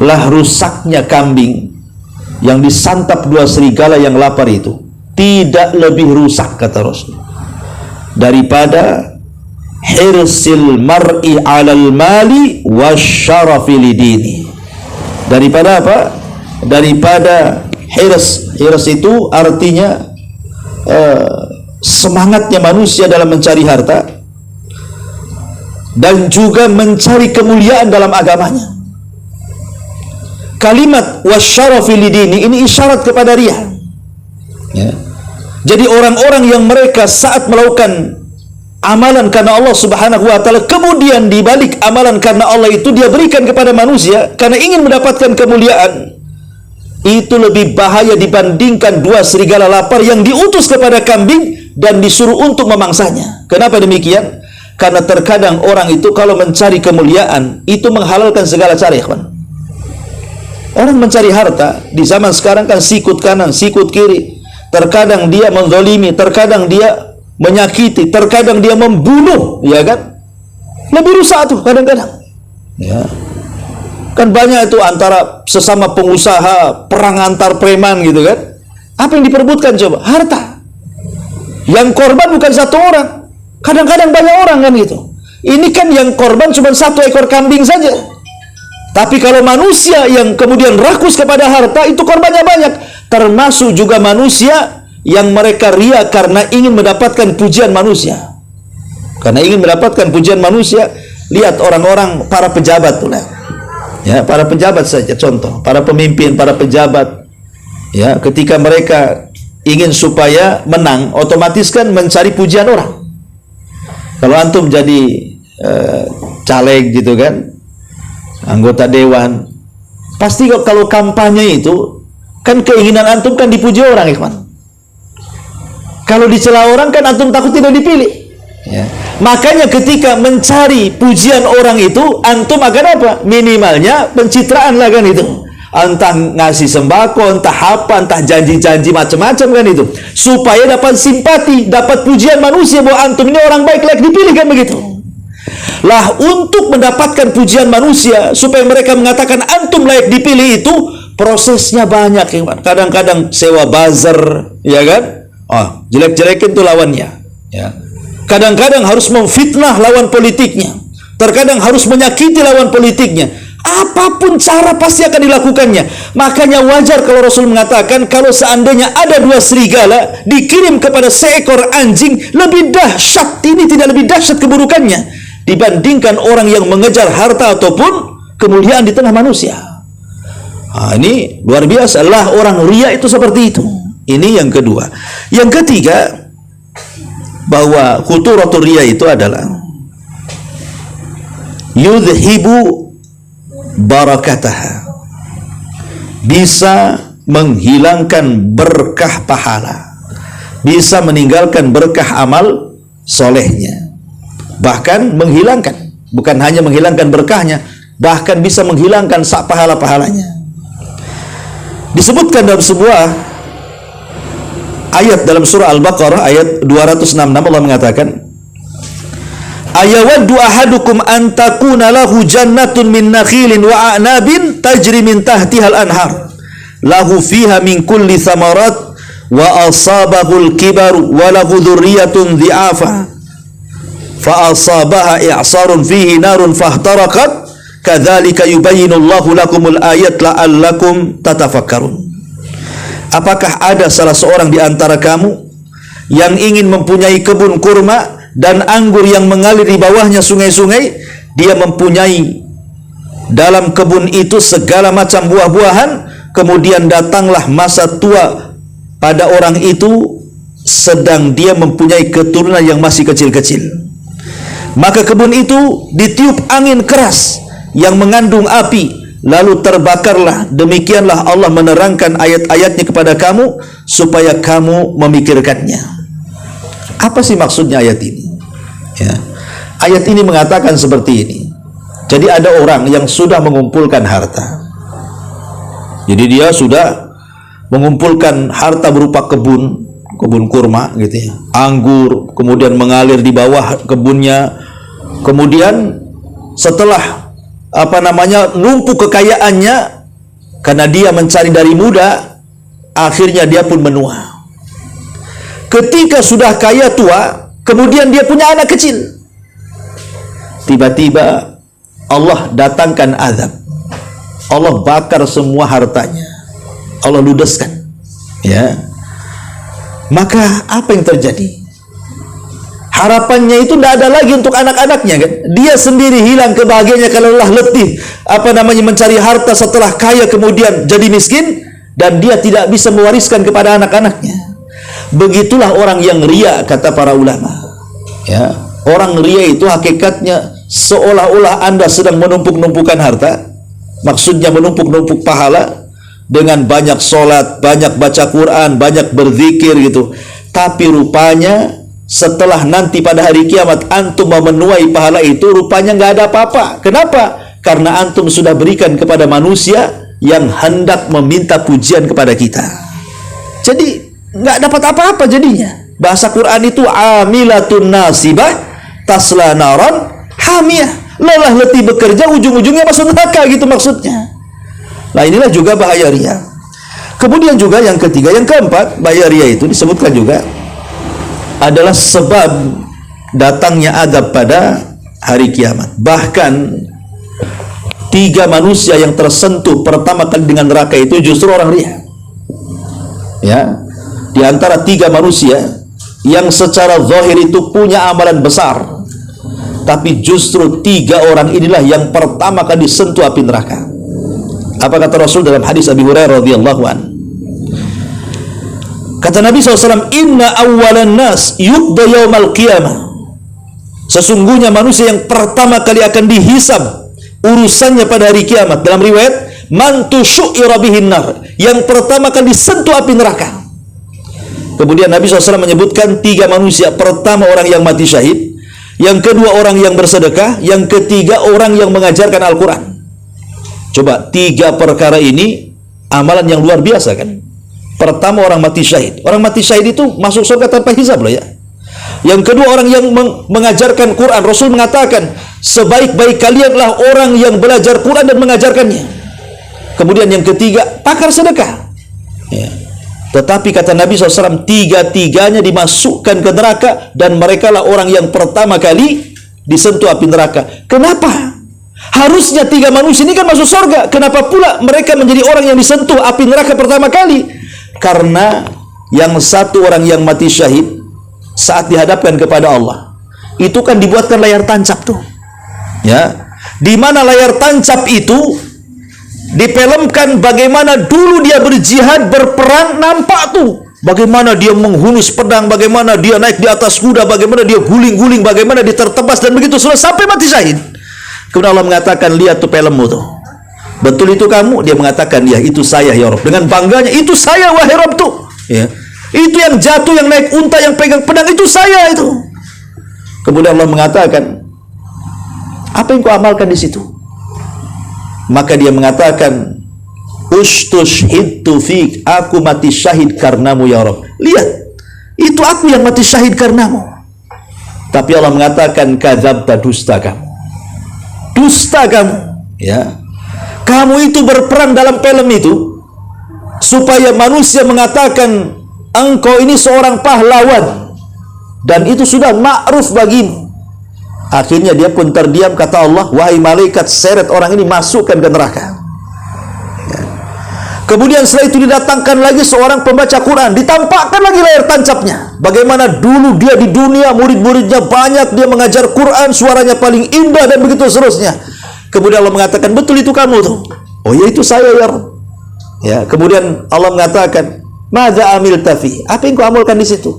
Lah, rusaknya kambing yang disantap dua serigala yang lapar itu tidak lebih rusak, kata Rasul, daripada hirsil mar'i 'alal mali wasyarafi lidini. Daripada apa? Daripada hirs. Hirs itu artinya semangatnya manusia dalam mencari harta dan juga mencari kemuliaan dalam agamanya. Kalimat wasyarafi lidini ini isyarat kepada riya, ya. Jadi orang-orang yang mereka saat melakukan amalan karena Allah Subhanahu wa taala, kemudian di balik amalan karena Allah itu dia berikan kepada manusia karena ingin mendapatkan kemuliaan, itu lebih bahaya dibandingkan dua serigala lapar yang diutus kepada kambing dan disuruh untuk memangsanya. Kenapa demikian? Karena terkadang orang itu kalau mencari kemuliaan itu menghalalkan segala cara, ya kawan. Orang mencari harta di zaman sekarang kan sikut kanan, sikut kiri. Terkadang dia menzalimi, terkadang dia menyakiti, terkadang dia membunuh, ya kan? Lebih rusak tuh kadang-kadang. Ya. Kan banyak itu antara sesama pengusaha, perang antar preman gitu kan. Apa yang diperebutkan coba? Harta. Yang korban bukan satu orang, kadang-kadang banyak orang kan gitu. Ini kan yang korban cuma satu ekor kambing saja. Tapi kalau manusia yang kemudian rakus kepada harta, itu korbannya banyak. Termasuk juga manusia yang mereka riya karena ingin mendapatkan pujian manusia. Karena ingin mendapatkan pujian manusia. Lihat orang-orang, para pejabat tuh lah. Ya, para pejabat saja contoh, para pemimpin, para pejabat, ya, ketika mereka ingin supaya menang, otomatis kan mencari pujian orang. Kalau antum jadi caleg gitu kan, anggota dewan, pasti kalau kampanye itu kan keinginan antum kan dipuji orang, ikhwan. Kalau dicela orang kan antum takut tidak dipilih, ya. Makanya ketika mencari pujian orang itu, antum akan apa? Minimalnya pencitraan lah kan itu. Entah ngasih sembako, entah apa, entah janji-janji macam-macam kan itu, supaya dapat simpati, dapat pujian manusia bahwa antum ini orang baik, layak dipilih, kan begitu. Lah, untuk mendapatkan pujian manusia supaya mereka mengatakan antum layak dipilih itu prosesnya banyak, kadang-kadang sewa buzzer, ya kan? Jelek-jelekin tuh lawannya, ya. Kadang-kadang harus memfitnah lawan politiknya, terkadang harus menyakiti lawan politiknya. Apapun cara pasti akan dilakukannya. Makanya wajar kalau Rasul mengatakan kalau seandainya ada 2 serigala dikirim kepada seekor anjing, lebih dahsyat, ini tidak lebih dahsyat keburukannya dibandingkan orang yang mengejar harta ataupun kemuliaan di tengah manusia. Ini luar biasa lah, orang ria itu seperti itu. Ini yang kedua. Yang ketiga, bahwa khuturatul ria itu adalah yudhibu barakataha, bisa menghilangkan berkah pahala, bisa meninggalkan berkah amal solehnya, bahkan menghilangkan, bukan hanya menghilangkan berkahnya, bahkan bisa menghilangkan sak pahala-pahalanya. Disebutkan dalam sebuah ayat dalam surah Al-Baqarah ayat 266, Allah mengatakan, ayawaddu ahadukum an takuna lahu jannatun min nakhilin wa a'nabin tajri min tahtihal anhar lahu fiha min kulli thamarat wa asabahul kibaru wa lahu dhurriyyatun dhi'afa fa asabaha i'sarun fihi narun fahtarakat kadzalika yubayyinullahu lakumul ayat la'allakum tatafakkarun. Apakah ada salah seorang di antara kamu yang ingin mempunyai kebun kurma dan anggur yang mengalir di bawahnya sungai-sungai, dia mempunyai dalam kebun itu segala macam buah-buahan, kemudian datanglah masa tua pada orang itu sedang dia mempunyai keturunan yang masih kecil-kecil, maka kebun itu ditiup angin keras yang mengandung api, lalu terbakarlah. Demikianlah Allah menerangkan ayat-ayatnya kepada kamu supaya kamu memikirkannya. Apa sih maksudnya ayat ini? Ya. Ayat ini mengatakan seperti ini. Jadi ada orang yang sudah mengumpulkan harta. Jadi dia sudah mengumpulkan harta berupa kebun kurma gitu ya, anggur, kemudian mengalir di bawah kebunnya. Kemudian setelah numpuk kekayaannya, karena dia mencari dari muda, akhirnya dia pun menua. Ketika sudah kaya tua, kemudian dia punya anak kecil. Tiba-tiba Allah datangkan azab. Allah bakar semua hartanya. Allah ludeskan. Ya. Maka apa yang terjadi? Harapannya itu tidak ada lagi untuk anak-anaknya, kan? Dia sendiri hilang kebahagiaannya kalau lelah letih mencari harta setelah kaya kemudian jadi miskin, dan dia tidak bisa mewariskan kepada anak-anaknya. Begitulah orang yang ria, kata para ulama. Ya, orang ria itu hakikatnya seolah-olah Anda sedang menumpuk-numpukan harta. Maksudnya menumpuk-numpuk pahala dengan banyak sholat, banyak baca Quran, banyak berzikir gitu. Tapi rupanya setelah nanti pada hari kiamat antum memenuhi pahala itu, rupanya nggak ada apa-apa. Kenapa? Karena antum sudah berikan kepada manusia yang hendak meminta pujian kepada kita. Jadi nggak dapat apa-apa jadinya. Bahasa Quran itu amilatun nasibah tasla naran hamiyah, lelah letih bekerja, ujung-ujungnya masuk neraka, gitu maksudnya. Nah, inilah juga bahaya ria. Kemudian juga yang ketiga, yang keempat, bahaya ria itu disebutkan juga adalah sebab datangnya azab pada hari kiamat. Bahkan 3 manusia yang tersentuh pertama kali dengan neraka itu justru orang ria. Ya, di antara 3 manusia yang secara zahir itu punya amalan besar, tapi justru 3 orang inilah yang pertama kali disentuh api neraka. Apa kata Rasul dalam hadis Abi Hurairah radhiyallahu anhu? Kata Nabi SAW, inna awwalan nas yuqda yaumal qiyamah. Sesungguhnya manusia yang pertama kali akan dihisab urusannya pada hari kiamat. Dalam riwayat, man tusyu'ira bihin nar, yang pertama kali disentuh api neraka. Kemudian Nabi SAW menyebutkan 3 manusia. Pertama, orang yang mati syahid. Yang kedua, orang yang bersedekah. Yang ketiga, orang yang mengajarkan Al-Quran. Coba, 3 perkara ini amalan yang luar biasa kan. Pertama, orang mati syahid. Orang mati syahid itu masuk surga tanpa hisab loh ya. Yang kedua, orang yang mengajarkan Quran. Rasul mengatakan, sebaik-baik kalianlah orang yang belajar Quran dan mengajarkannya. Kemudian yang ketiga, pakar sedekah ya. Tetapi kata Nabi SAW, 3-tiganya dimasukkan ke neraka, dan mereka lah orang yang pertama kali disentuh api neraka. Kenapa? Harusnya 3 manusia ini kan masuk surga. Kenapa pula mereka menjadi orang yang disentuh api neraka pertama kali? Karena yang satu, orang yang mati syahid, saat dihadapkan kepada Allah, itu kan dibuatkan layar tancap tuh ya, di mana layar tancap itu difilmkan bagaimana dulu dia berjihad, berperang, nampak tuh bagaimana dia menghunus pedang, bagaimana dia naik di atas kuda, bagaimana dia guling-guling, bagaimana dia tertebas, dan begitu sampai mati syahid. Kemudian Allah mengatakan, lihat tuh filmmu tuh, betul itu kamu? Dia mengatakan, ya itu saya ya Rabb. Dengan bangganya, itu saya wahai Rabb tuh ya. Itu yang jatuh, yang naik unta, yang pegang pedang, itu saya itu. Kemudian Allah mengatakan, apa yang kau amalkan di situ? Maka dia mengatakan, ustushhidtu fik, aku mati syahid karenamu ya Rabb. Lihat, itu aku yang mati syahid karenamu. Tapi Allah mengatakan, kadzabta, dusta kamu. Dusta kamu ya. Kamu itu berperang dalam film itu supaya manusia mengatakan engkau ini seorang pahlawan, dan itu sudah ma'ruf bagimu. Akhirnya dia pun terdiam. Kata Allah, wahai malaikat, seret orang ini, masukkan ke neraka ya. Kemudian setelah itu didatangkan lagi seorang pembaca Quran, ditampakkan lagi layar tancapnya, bagaimana dulu dia di dunia, murid-muridnya banyak, dia mengajar Quran, suaranya paling indah, dan begitu seterusnya. Kemudian Allah mengatakan, betul itu kamu tuh? Oh ya, itu saya ya Rabb ya. Kemudian Allah mengatakan, madza amilta fi, apa yang kau amalkan di situ?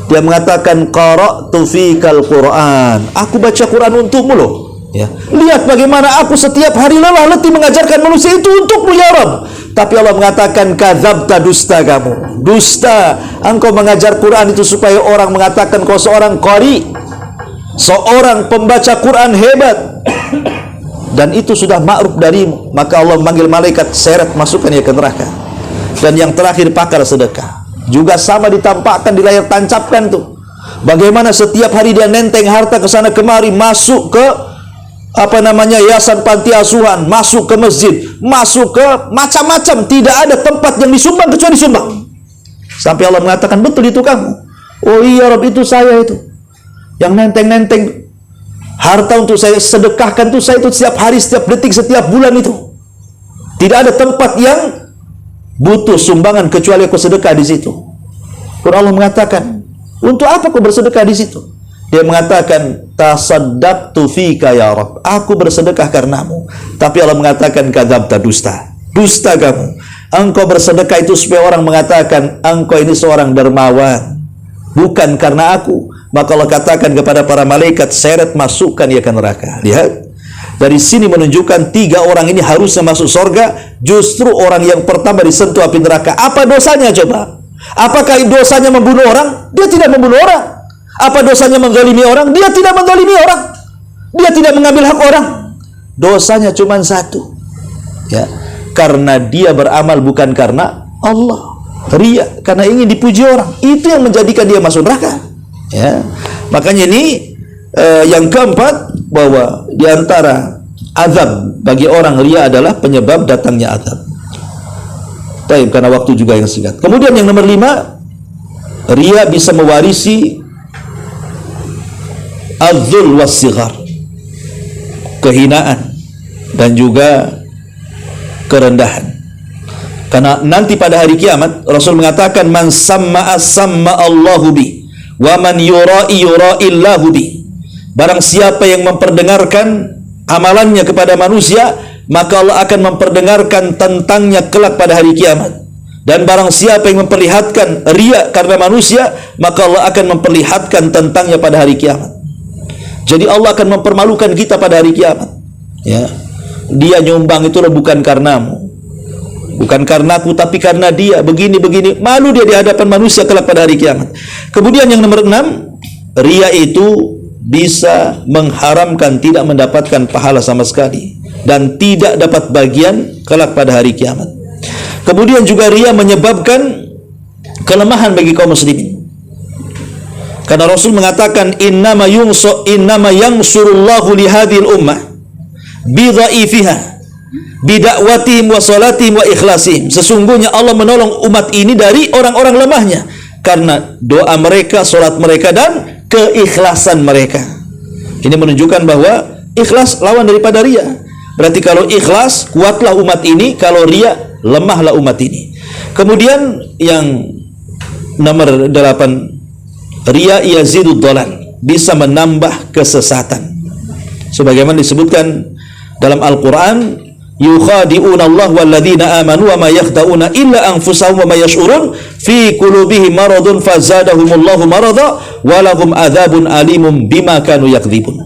Dia mengatakan, qara'tu fikal Quran, aku baca Quran untukmu loh ya. Lihat bagaimana aku setiap hari lelah letih mengajarkan manusia, itu untukmu ya Rabb. Tapi Allah mengatakan, kadzabta, dusta kamu. Dusta, engkau mengajar Quran itu supaya orang mengatakan kau seorang qari, seorang pembaca Quran hebat, dan itu sudah ma'ruf darimu. Maka Allah memanggil malaikat, seret, masukkan dia ke neraka. Dan yang terakhir, pakar sedekah, juga sama ditampakkan di layar tancapkan tuh, bagaimana setiap hari dia nenteng harta ke sana kemari, masuk ke yayasan panti asuhan, masuk ke masjid, masuk ke macam-macam, tidak ada tempat yang disumbang kecuali disumbang. Sampai Allah mengatakan, betul itu kamu? Oh iya Rabb, itu saya itu yang nenteng-nenteng harta untuk saya sedekahkan tuh, saya itu setiap hari, setiap detik, setiap bulan itu. Tidak ada tempat yang butuh sumbangan kecuali aku sedekah di situ. Kemudian Allah mengatakan, untuk apa kau bersedekah di situ? Dia mengatakan, tasaddaqtu fika ya Rabb, aku bersedekah karenamu. Tapi Allah mengatakan, kadzabta, dusta. Dusta kamu. Engkau bersedekah itu supaya orang mengatakan engkau ini seorang dermawan, bukan karena aku. Maka Allah katakan kepada para malaikat, seret, masukkan ia ke neraka. Lihat, dari sini menunjukkan 3 orang ini harusnya masuk surga, justru orang yang pertama disentuh api neraka. Apa dosanya coba? Apakah dosanya membunuh orang? Dia tidak membunuh orang. Apa dosanya mendzalimi orang? Dia tidak mendzalimi orang. Dia tidak mengambil hak orang. Dosanya cuma satu ya, karena dia beramal bukan karena Allah. Ria, karena ingin dipuji orang. Itu yang menjadikan dia masuk neraka ya. Makanya ini yang keempat, bahwa diantara azab bagi orang ria adalah penyebab datangnya azab. Baik, karena waktu juga yang singkat. Kemudian yang nomor 5, ria bisa mewarisi az-zul was-sighar, kehinaan dan juga kerendahan. Karena nanti pada hari kiamat Rasul mengatakan, man samma'a samma Allahu bi, wa man yura'i yura'illahu bi. Barang siapa yang memperdengarkan amalannya kepada manusia, maka Allah akan memperdengarkan tentangnya kelak pada hari kiamat. Dan barang siapa yang memperlihatkan riya karena manusia, maka Allah akan memperlihatkan tentangnya pada hari kiamat. Jadi Allah akan mempermalukan kita pada hari kiamat. Ya, dia nyumbang itu bukan karenamu, bukan karenaku, tapi karena dia begini. Malu dia di hadapan manusia kelak pada hari kiamat. Kemudian yang nomor 6, riya itu bisa mengharamkan tidak mendapatkan pahala sama sekali dan tidak dapat bagian kelak pada hari kiamat. Kemudian juga riya menyebabkan kelemahan bagi kaum muslimin. Karena Rasul mengatakan innama yansurullahu li hadhil ummah bi dhaifiha bi da'watihim wa salatihim wa ikhlasihim. Sesungguhnya Allah menolong umat ini dari orang-orang lemahnya karena doa mereka, salat mereka dan keikhlasan mereka. Ini menunjukkan bahwa ikhlas lawan daripada riya. Berarti kalau ikhlas kuatlah umat ini, kalau riya lemahlah umat ini. Kemudian yang nomor 8, riya yazidud dhalal, bisa menambah kesesatan. Sebagaimana disebutkan dalam Al-Qur'an, yukhadi'una Allah walladzina amanu wa ma yakhda'una illa anfusahum wa ma yash'urun fi qulubihim maradun fazadahumullahu marada wa lahum adzabun alimun bima kanu yakdzibun.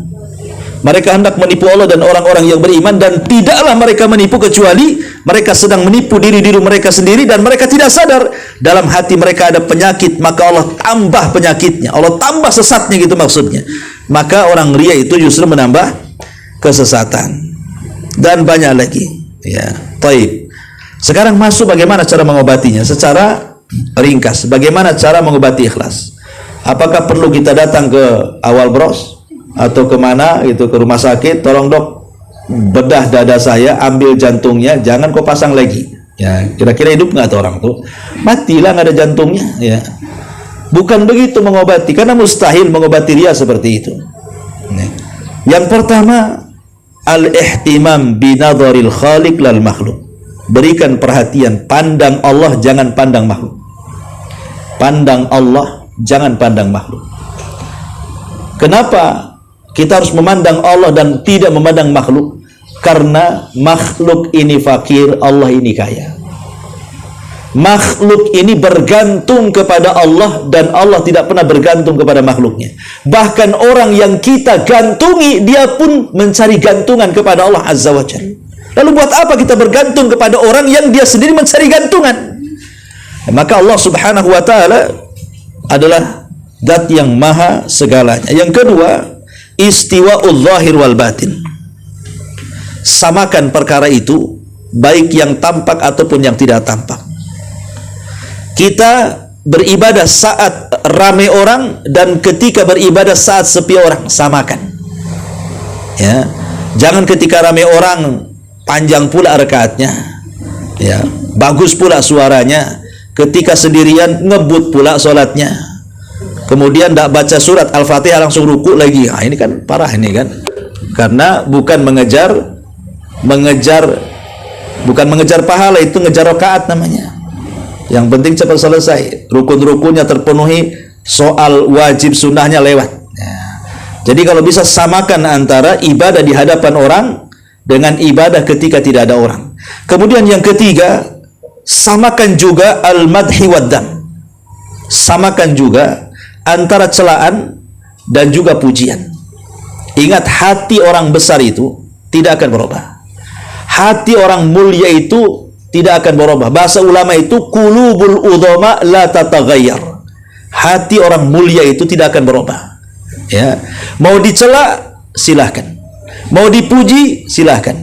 Mereka hendak menipu Allah dan orang-orang yang beriman, dan tidaklah mereka menipu kecuali mereka sedang menipu diri-diri mereka sendiri dan mereka tidak sadar dalam hati mereka ada penyakit, maka Allah tambah penyakitnya, Allah tambah sesatnya, gitu maksudnya. Maka orang riya itu justru menambah kesesatan dan banyak lagi. Ya, taib. Sekarang masuk bagaimana cara mengobatinya secara ringkas. Bagaimana cara mengobati ikhlas? Apakah perlu kita datang ke awal bros atau kemana gitu, ke rumah sakit, tolong dok bedah dada saya, ambil jantungnya, jangan kau pasang lagi. Ya, kira-kira hidup nggak tuh orang tuh? Matilah, nggak ada jantungnya. Ya, bukan begitu mengobati, karena mustahil mengobati riya seperti itu. Ya. Yang pertama, al-ihtimam binadharil khaliq lal makhluk. Berikan perhatian, pandang Allah, jangan pandang makhluk. Pandang Allah, jangan pandang makhluk. Kenapa kita harus memandang Allah dan tidak memandang makhluk? Karena makhluk ini fakir, Allah ini kaya. Makhluk ini bergantung kepada Allah dan Allah tidak pernah bergantung kepada makhluknya. Bahkan orang yang kita gantungi, dia pun mencari gantungan kepada Allah Azza wa Jalla. Lalu buat apa kita bergantung kepada orang yang dia sendiri mencari gantungan? Maka Allah Subhanahu wa ta'ala adalah zat yang maha segalanya. Yang kedua, istiwa'ul zahir wal batin. Samakan perkara itu, baik yang tampak ataupun yang tidak tampak. Kita beribadah saat ramai orang dan ketika beribadah saat sepi orang, samakan. Ya, jangan ketika ramai orang panjang pula rakaatnya, ya, bagus pula suaranya. Ketika sendirian ngebut pula sholatnya. Kemudian tidak baca surat Al-Fatihah langsung ruku lagi. Nah, ini kan parah ini kan. Karena bukan mengejar pahala, itu ngejar rakaat namanya. Yang penting cepat selesai, rukun-rukunnya terpenuhi, soal wajib sunnahnya lewat. Ya. Jadi kalau bisa samakan antara ibadah di hadapan orang dengan ibadah ketika tidak ada orang. Kemudian yang ketiga, samakan juga al-madhi wad-dam. Samakan juga antara celaan dan juga pujian. Ingat, hati orang besar itu tidak akan berubah. Hati orang mulia itu tidak akan berubah. Bahasa ulama itu qulubul udhama la tataghayyar. Hati orang mulia itu tidak akan berubah. Ya, mau dicela silahkan, mau dipuji silahkan.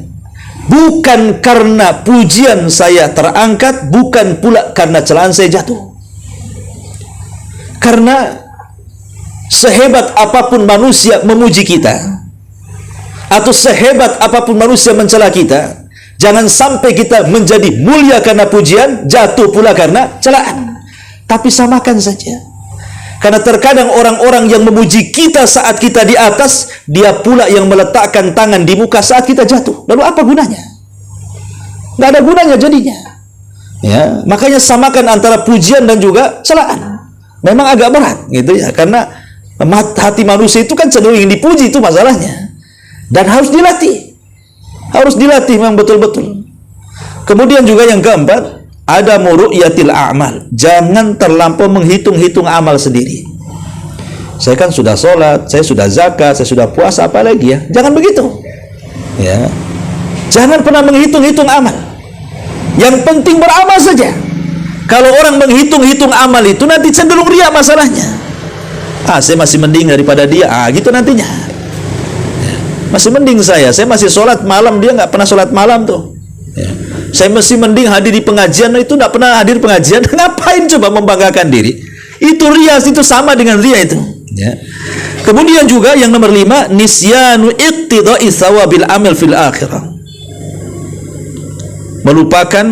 Bukan karena pujian saya terangkat, bukan pula karena celaan saya jatuh. Karena sehebat apapun manusia memuji kita, atau sehebat apapun manusia mencela kita, jangan sampai kita menjadi mulia karena pujian, jatuh pula karena celaan. Tapi samakan saja. Karena terkadang orang-orang yang memuji kita saat kita di atas, dia pula yang meletakkan tangan di muka saat kita jatuh. Lalu apa gunanya? Nggak ada gunanya jadinya. Ya, makanya samakan antara pujian dan juga celaan. Memang agak berat gitu ya, karena hati manusia itu kan cenderung ingin dipuji, itu masalahnya. Dan harus dilatih. Harus dilatih memang betul-betul. Kemudian juga yang keempat, adamu ru'yatil a'mal. Jangan terlampau menghitung-hitung amal sendiri. Saya kan sudah sholat, saya sudah zakat, saya sudah puasa, apa lagi ya? Jangan begitu. Ya. Jangan pernah menghitung-hitung amal. Yang penting beramal saja. Kalau orang menghitung-hitung amal itu nanti cenderung riya masalahnya. Saya masih mending daripada dia. Gitu nantinya. Ya. Masih mending saya masih sholat malam, dia nggak pernah sholat malam tuh. Ya. Saya masih mending hadir di pengajian, itu nggak pernah hadir pengajian. Ngapain coba membanggakan diri? Itu riya, itu sama dengan riya itu. Ya. Kemudian juga yang nomor 5, nisyanu iqtida'i thawabil amal fil akhirah. Melupakan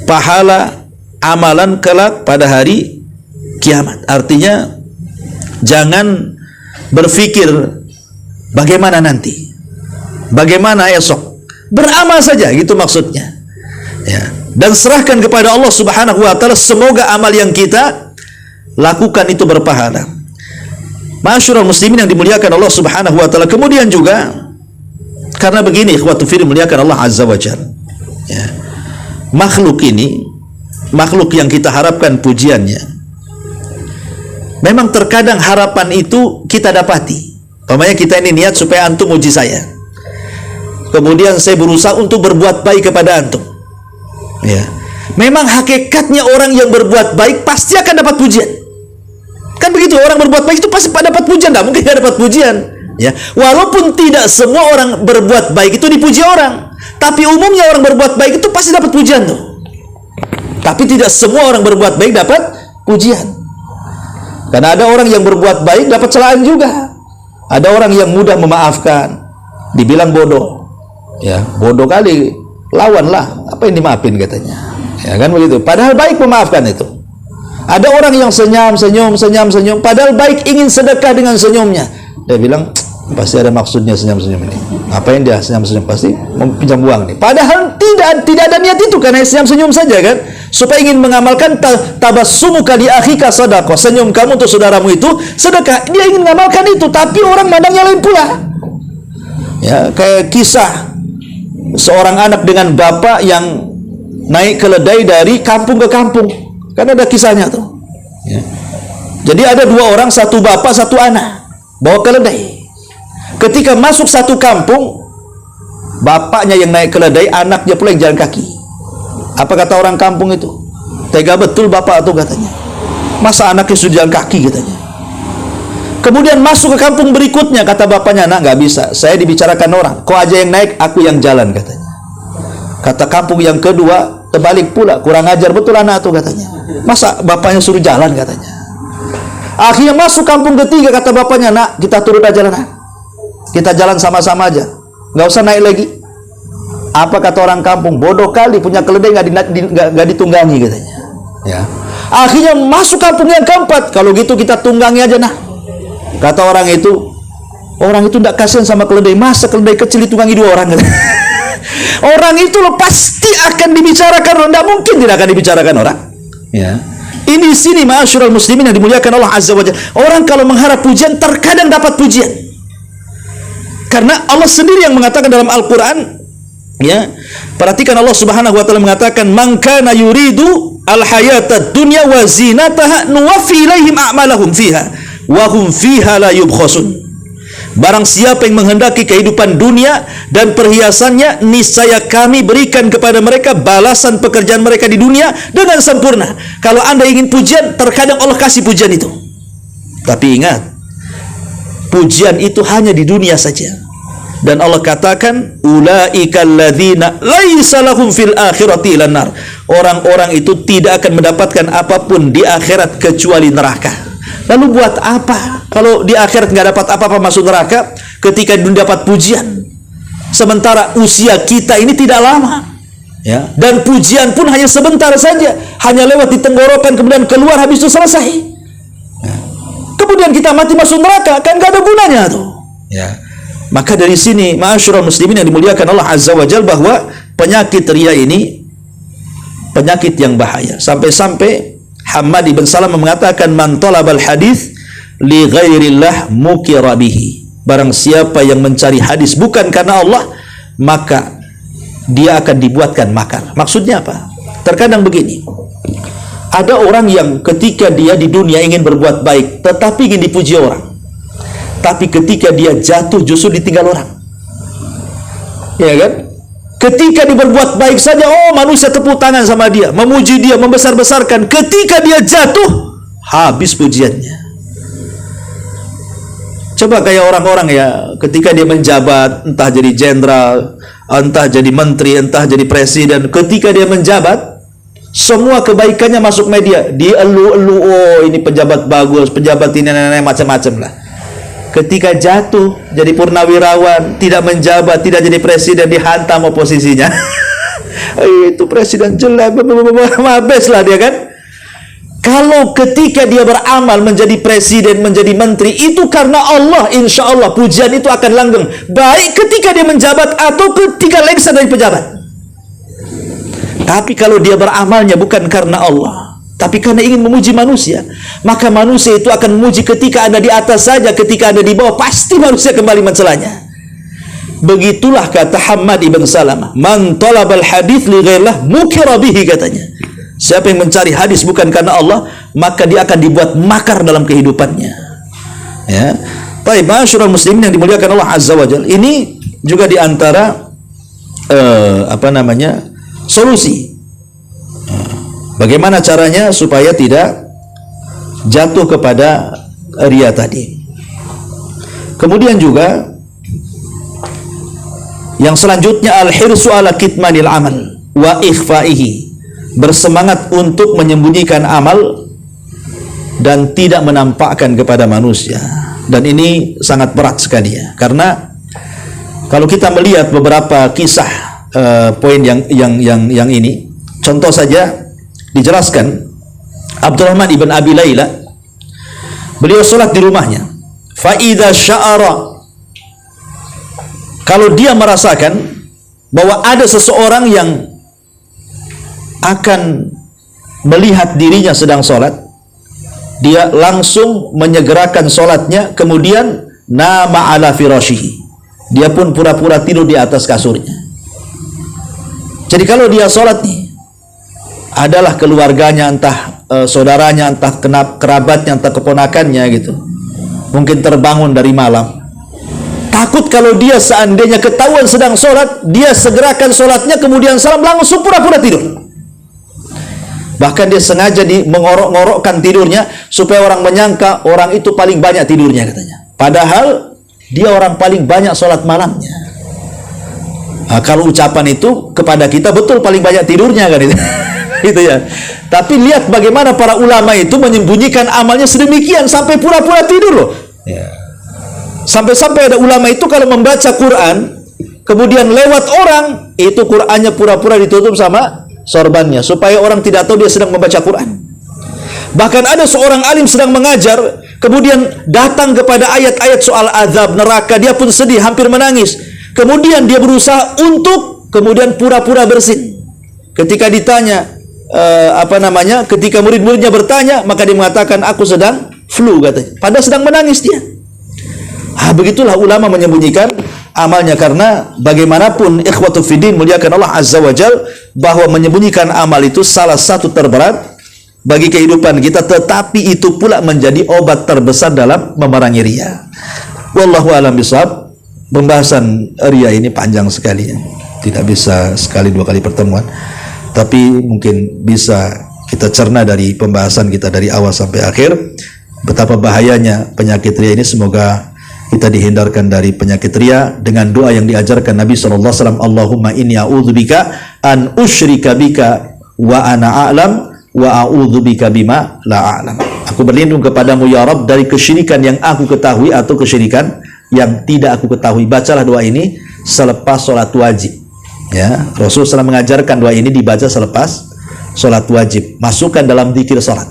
pahala amalan kelak pada hari kiamat. Artinya jangan berpikir bagaimana nanti, bagaimana esok. Beramal saja, gitu maksudnya. Ya. Dan serahkan kepada Allah Subhanahu wa taala, semoga amal yang kita lakukan itu berpahala. Ma'asyiral muslimin yang dimuliakan Allah Subhanahu wa taala. Kemudian juga karena begini, ikhwatu fillah dimuliakan Allah Azza wa Jalla. Ya. Makhluk ini, makhluk yang kita harapkan pujiannya, memang terkadang harapan itu kita dapati. Umpamanya kita ini niat supaya antum uji saya. Kemudian saya berusaha untuk berbuat baik kepada antum. Ya. Memang hakikatnya orang yang berbuat baik pasti akan dapat pujian. Kan begitu, orang berbuat baik itu pasti dapat pujian, tidak mungkin tidak dapat pujian. Ya. Walaupun tidak semua orang berbuat baik itu dipuji orang, tapi umumnya orang berbuat baik itu pasti dapat pujian tuh. Tapi tidak semua orang berbuat baik dapat pujian. Karena ada orang yang berbuat baik dapat celaan juga. Ada orang yang mudah memaafkan, dibilang bodoh. Ya, bodoh kali, lawanlah, apa yang dimaafin katanya. Ya kan begitu. Padahal baik memaafkan itu. Ada orang yang senyum, padahal baik ingin sedekah dengan senyumnya. Dia bilang, pasti ada maksudnya senyum-senyum ini. Ngapain dia senyum-senyum? Pasti mau pinjam uang nih. Padahal tidak ada niat itu, karena senyum-senyum saja kan. Supaya ingin mengamalkan tabassumuka li akhika sadaqah. Senyum kamu untuk saudaramu itu sedekah. Dia ingin mengamalkan itu, tapi orang mandangnya lain pula. Ya, kayak kisah seorang anak dengan bapak yang naik keledai dari kampung ke kampung. Kan ada kisahnya tuh. Ya. Jadi ada 2 orang, satu bapak, satu anak, bawa keledai. Ketika masuk satu kampung, bapaknya yang naik keledai, anaknya pula yang jalan kaki. Apa kata orang kampung itu? Tega betul bapak tuh katanya. Masa anaknya sudah jalan kaki katanya. Kemudian masuk ke kampung berikutnya, kata bapaknya, nak nggak bisa, saya dibicarakan orang, kau aja yang naik, aku yang jalan katanya. Kata kampung yang kedua, terbalik pula, kurang ajar betul anak tuh katanya. Masa bapaknya suruh jalan katanya. Akhirnya masuk kampung ketiga, kata bapaknya, nak kita turun aja lah, nak. Kita jalan sama-sama aja, nggak usah naik lagi. Apa kata orang kampung? Bodoh kali, punya keledai nggak ditunggangi katanya. Ya. Akhirnya masuk kampung yang keempat, kalau gitu kita tunggangi aja nah. Kata orang itu tidak kasihan sama keledai, masa keledai kecil ditunggangi 2 orang katanya. Orang itu loh pasti akan dibicarakan, tidak mungkin tidak akan dibicarakan orang. Ya. Ini sini ma'asyiral muslimin yang dimuliakan Allah Azza wa Jalla. Orang kalau mengharap pujian terkadang dapat pujian. Karena Allah sendiri yang mengatakan dalam Al-Qur'an, ya. Perhatikan Allah Subhanahu wa taala mengatakan, "Man kana yuridu al-hayatad dunya wa zinataha nuwaffi ilaihim a'malahum fiha wa hum fiha la yubkhasun." Barang siapa yang menghendaki kehidupan dunia dan perhiasannya, niscaya kami berikan kepada mereka balasan pekerjaan mereka di dunia dengan sempurna. Kalau Anda ingin pujian, terkadang Allah kasih pujian itu. Tapi ingat, pujian itu hanya di dunia saja. Dan Allah katakan, ulaikal ladzina laisa lahum fil akhirati ilan nar. Orang-orang itu tidak akan mendapatkan apapun di akhirat kecuali neraka. Lalu buat apa? Kalau di akhirat nggak dapat apa-apa masuk neraka, ketika dunia dapat pujian. Sementara usia kita ini tidak lama, ya. Dan pujian pun hanya sebentar saja, hanya lewat di tenggorokan kemudian keluar, habis itu selesai. Ya. Kemudian kita mati masuk neraka, kan nggak ada gunanya tuh. Ya. Maka dari sini, ma'asyiral muslimin yang dimuliakan Allah Azza wa Jalla, bahwa penyakit riya ini penyakit yang bahaya. Sampai-sampai Hammad ibn Salam mengatakan, man talabal hadis li ghairillah mukira bihi. Barang siapa yang mencari hadis bukan karena Allah, maka dia akan dibuatkan makar. Maksudnya apa? Terkadang begini, ada orang yang ketika dia di dunia ingin berbuat baik, tetapi ingin dipuji orang. Tapi ketika dia jatuh justru ditinggal orang. Ya kan? Ketika dia berbuat baik saja, oh manusia tepuk tangan sama dia, memuji dia, membesar-besarkan. Ketika dia jatuh, habis pujiannya. Coba kayak orang-orang ya, ketika dia menjabat, entah jadi jenderal, entah jadi menteri, entah jadi presiden, ketika dia menjabat, semua kebaikannya masuk media, dielu-elu, oh ini pejabat bagus, pejabat ini macam-macam lah. Ketika jatuh jadi purnawirawan, tidak menjabat, tidak jadi presiden, dihantam oposisinya. Itu presiden jelek, habis lah dia kan. Kalau ketika dia beramal menjadi presiden, menjadi menteri, itu karena Allah, insya Allah pujian itu akan langgeng. Baik ketika dia menjabat atau ketika lengser dari pejabat. Tapi kalau dia beramalnya bukan karena Allah, tapi karena ingin memuji manusia, maka manusia itu akan memuji ketika Anda di atas saja, ketika Anda di bawah, pasti manusia kembali mencelanya. Begitulah kata Hammad ibn Salamah, man talabal hadith li ghairillah mukira bihi, katanya. Siapa yang mencari hadis bukan karena Allah, maka dia akan dibuat makar dalam kehidupannya. Ya. Baik, ma'asyiral muslimin yang dimuliakan Allah Azza wa Jalla. Ini juga di antara solusi. Bagaimana caranya supaya tidak jatuh kepada riya tadi. Kemudian juga yang selanjutnya al-hirsu ala kitmanil amal wa ikhfaihi. Bersemangat untuk menyembunyikan amal dan tidak menampakkan kepada manusia. Dan ini sangat berat sekali ya, karena kalau kita melihat beberapa kisah poin yang ini, contoh saja dijelaskan Abdurrahman ibn Abi Layla, beliau sholat di rumahnya, fa idza sya'ara, kalau dia merasakan bahwa ada seseorang yang akan melihat dirinya sedang sholat, dia langsung menyegerakan sholatnya, kemudian nama ala firashihi, dia pun pura-pura tidur di atas kasurnya. Jadi kalau dia sholat nih, adalah keluarganya, entah saudaranya, entah kerabatnya, entah keponakannya gitu, mungkin terbangun dari malam, takut kalau dia seandainya ketahuan sedang sholat, dia segerakan sholatnya, kemudian salam, langsung pura-pura tidur. Bahkan dia sengaja mengorok-ngorokkan tidurnya supaya orang menyangka orang itu paling banyak tidurnya, katanya. Padahal dia orang paling banyak sholat malamnya. Nah, kalau ucapan itu kepada kita betul paling banyak tidurnya kan itu. Gitu ya. Tapi lihat bagaimana para ulama itu menyembunyikan amalnya sedemikian sampai pura-pura tidur loh. Ya. Sampai-sampai ada ulama itu kalau membaca Quran, kemudian lewat orang, itu Qurannya pura-pura ditutup sama sorbannya supaya orang tidak tahu dia sedang membaca Quran. Bahkan ada seorang alim sedang mengajar, kemudian datang kepada ayat-ayat soal azab neraka, dia pun sedih, hampir menangis. Kemudian dia berusaha untuk kemudian pura-pura bersin. Ketika ditanya ketika murid-muridnya bertanya, maka dia mengatakan aku sedang flu, katanya. Padahal sedang menangis dia. Begitulah ulama menyembunyikan amalnya, karena bagaimanapun ikhwatu fiddin muliakan Allah Azza wa Jal, bahwa menyembunyikan amal itu salah satu terberat bagi kehidupan kita, tetapi itu pula menjadi obat terbesar dalam memerangi riya. Wallahu a'lam bishawab. Pembahasan riya ini panjang sekali ya. Tidak bisa sekali dua kali pertemuan, tapi mungkin bisa kita cerna dari pembahasan kita dari awal sampai akhir betapa bahayanya penyakit riya ini. Semoga kita dihindarkan dari penyakit riya dengan doa yang diajarkan Nabi SAW. Allahumma inni a'udzubika an usyrika bika wa ana a'lam wa a'udzubika bima la a'lam. Aku berlindung kepadamu ya Rabb dari kesyirikan yang aku ketahui atau kesyirikan yang tidak aku ketahui. Bacalah doa ini selepas sholat wajib ya. Rasulullah SAW mengajarkan doa ini dibaca selepas sholat wajib. Masukkan dalam zikir sholat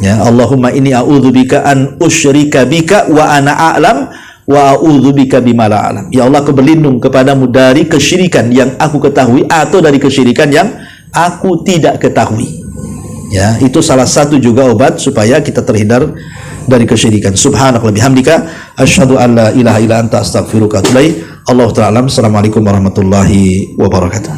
ya. Allahumma inni a'udzubika an usyrika bika wa ana a'lam wa a'udzubika bima la a'lam. Ya Allah, aku berlindung kepadamu dari kesyirikan yang aku ketahui atau dari kesyirikan yang aku tidak ketahui. Ya, itu salah satu juga obat supaya kita terhindar dari kesyirikan. Subhanaka wa bihamdika asyhadu an la ilaha illa anta astaghfiruka wa atubu ilaik. Allahu ta'ala. Assalamualaikum warahmatullahi wabarakatuh.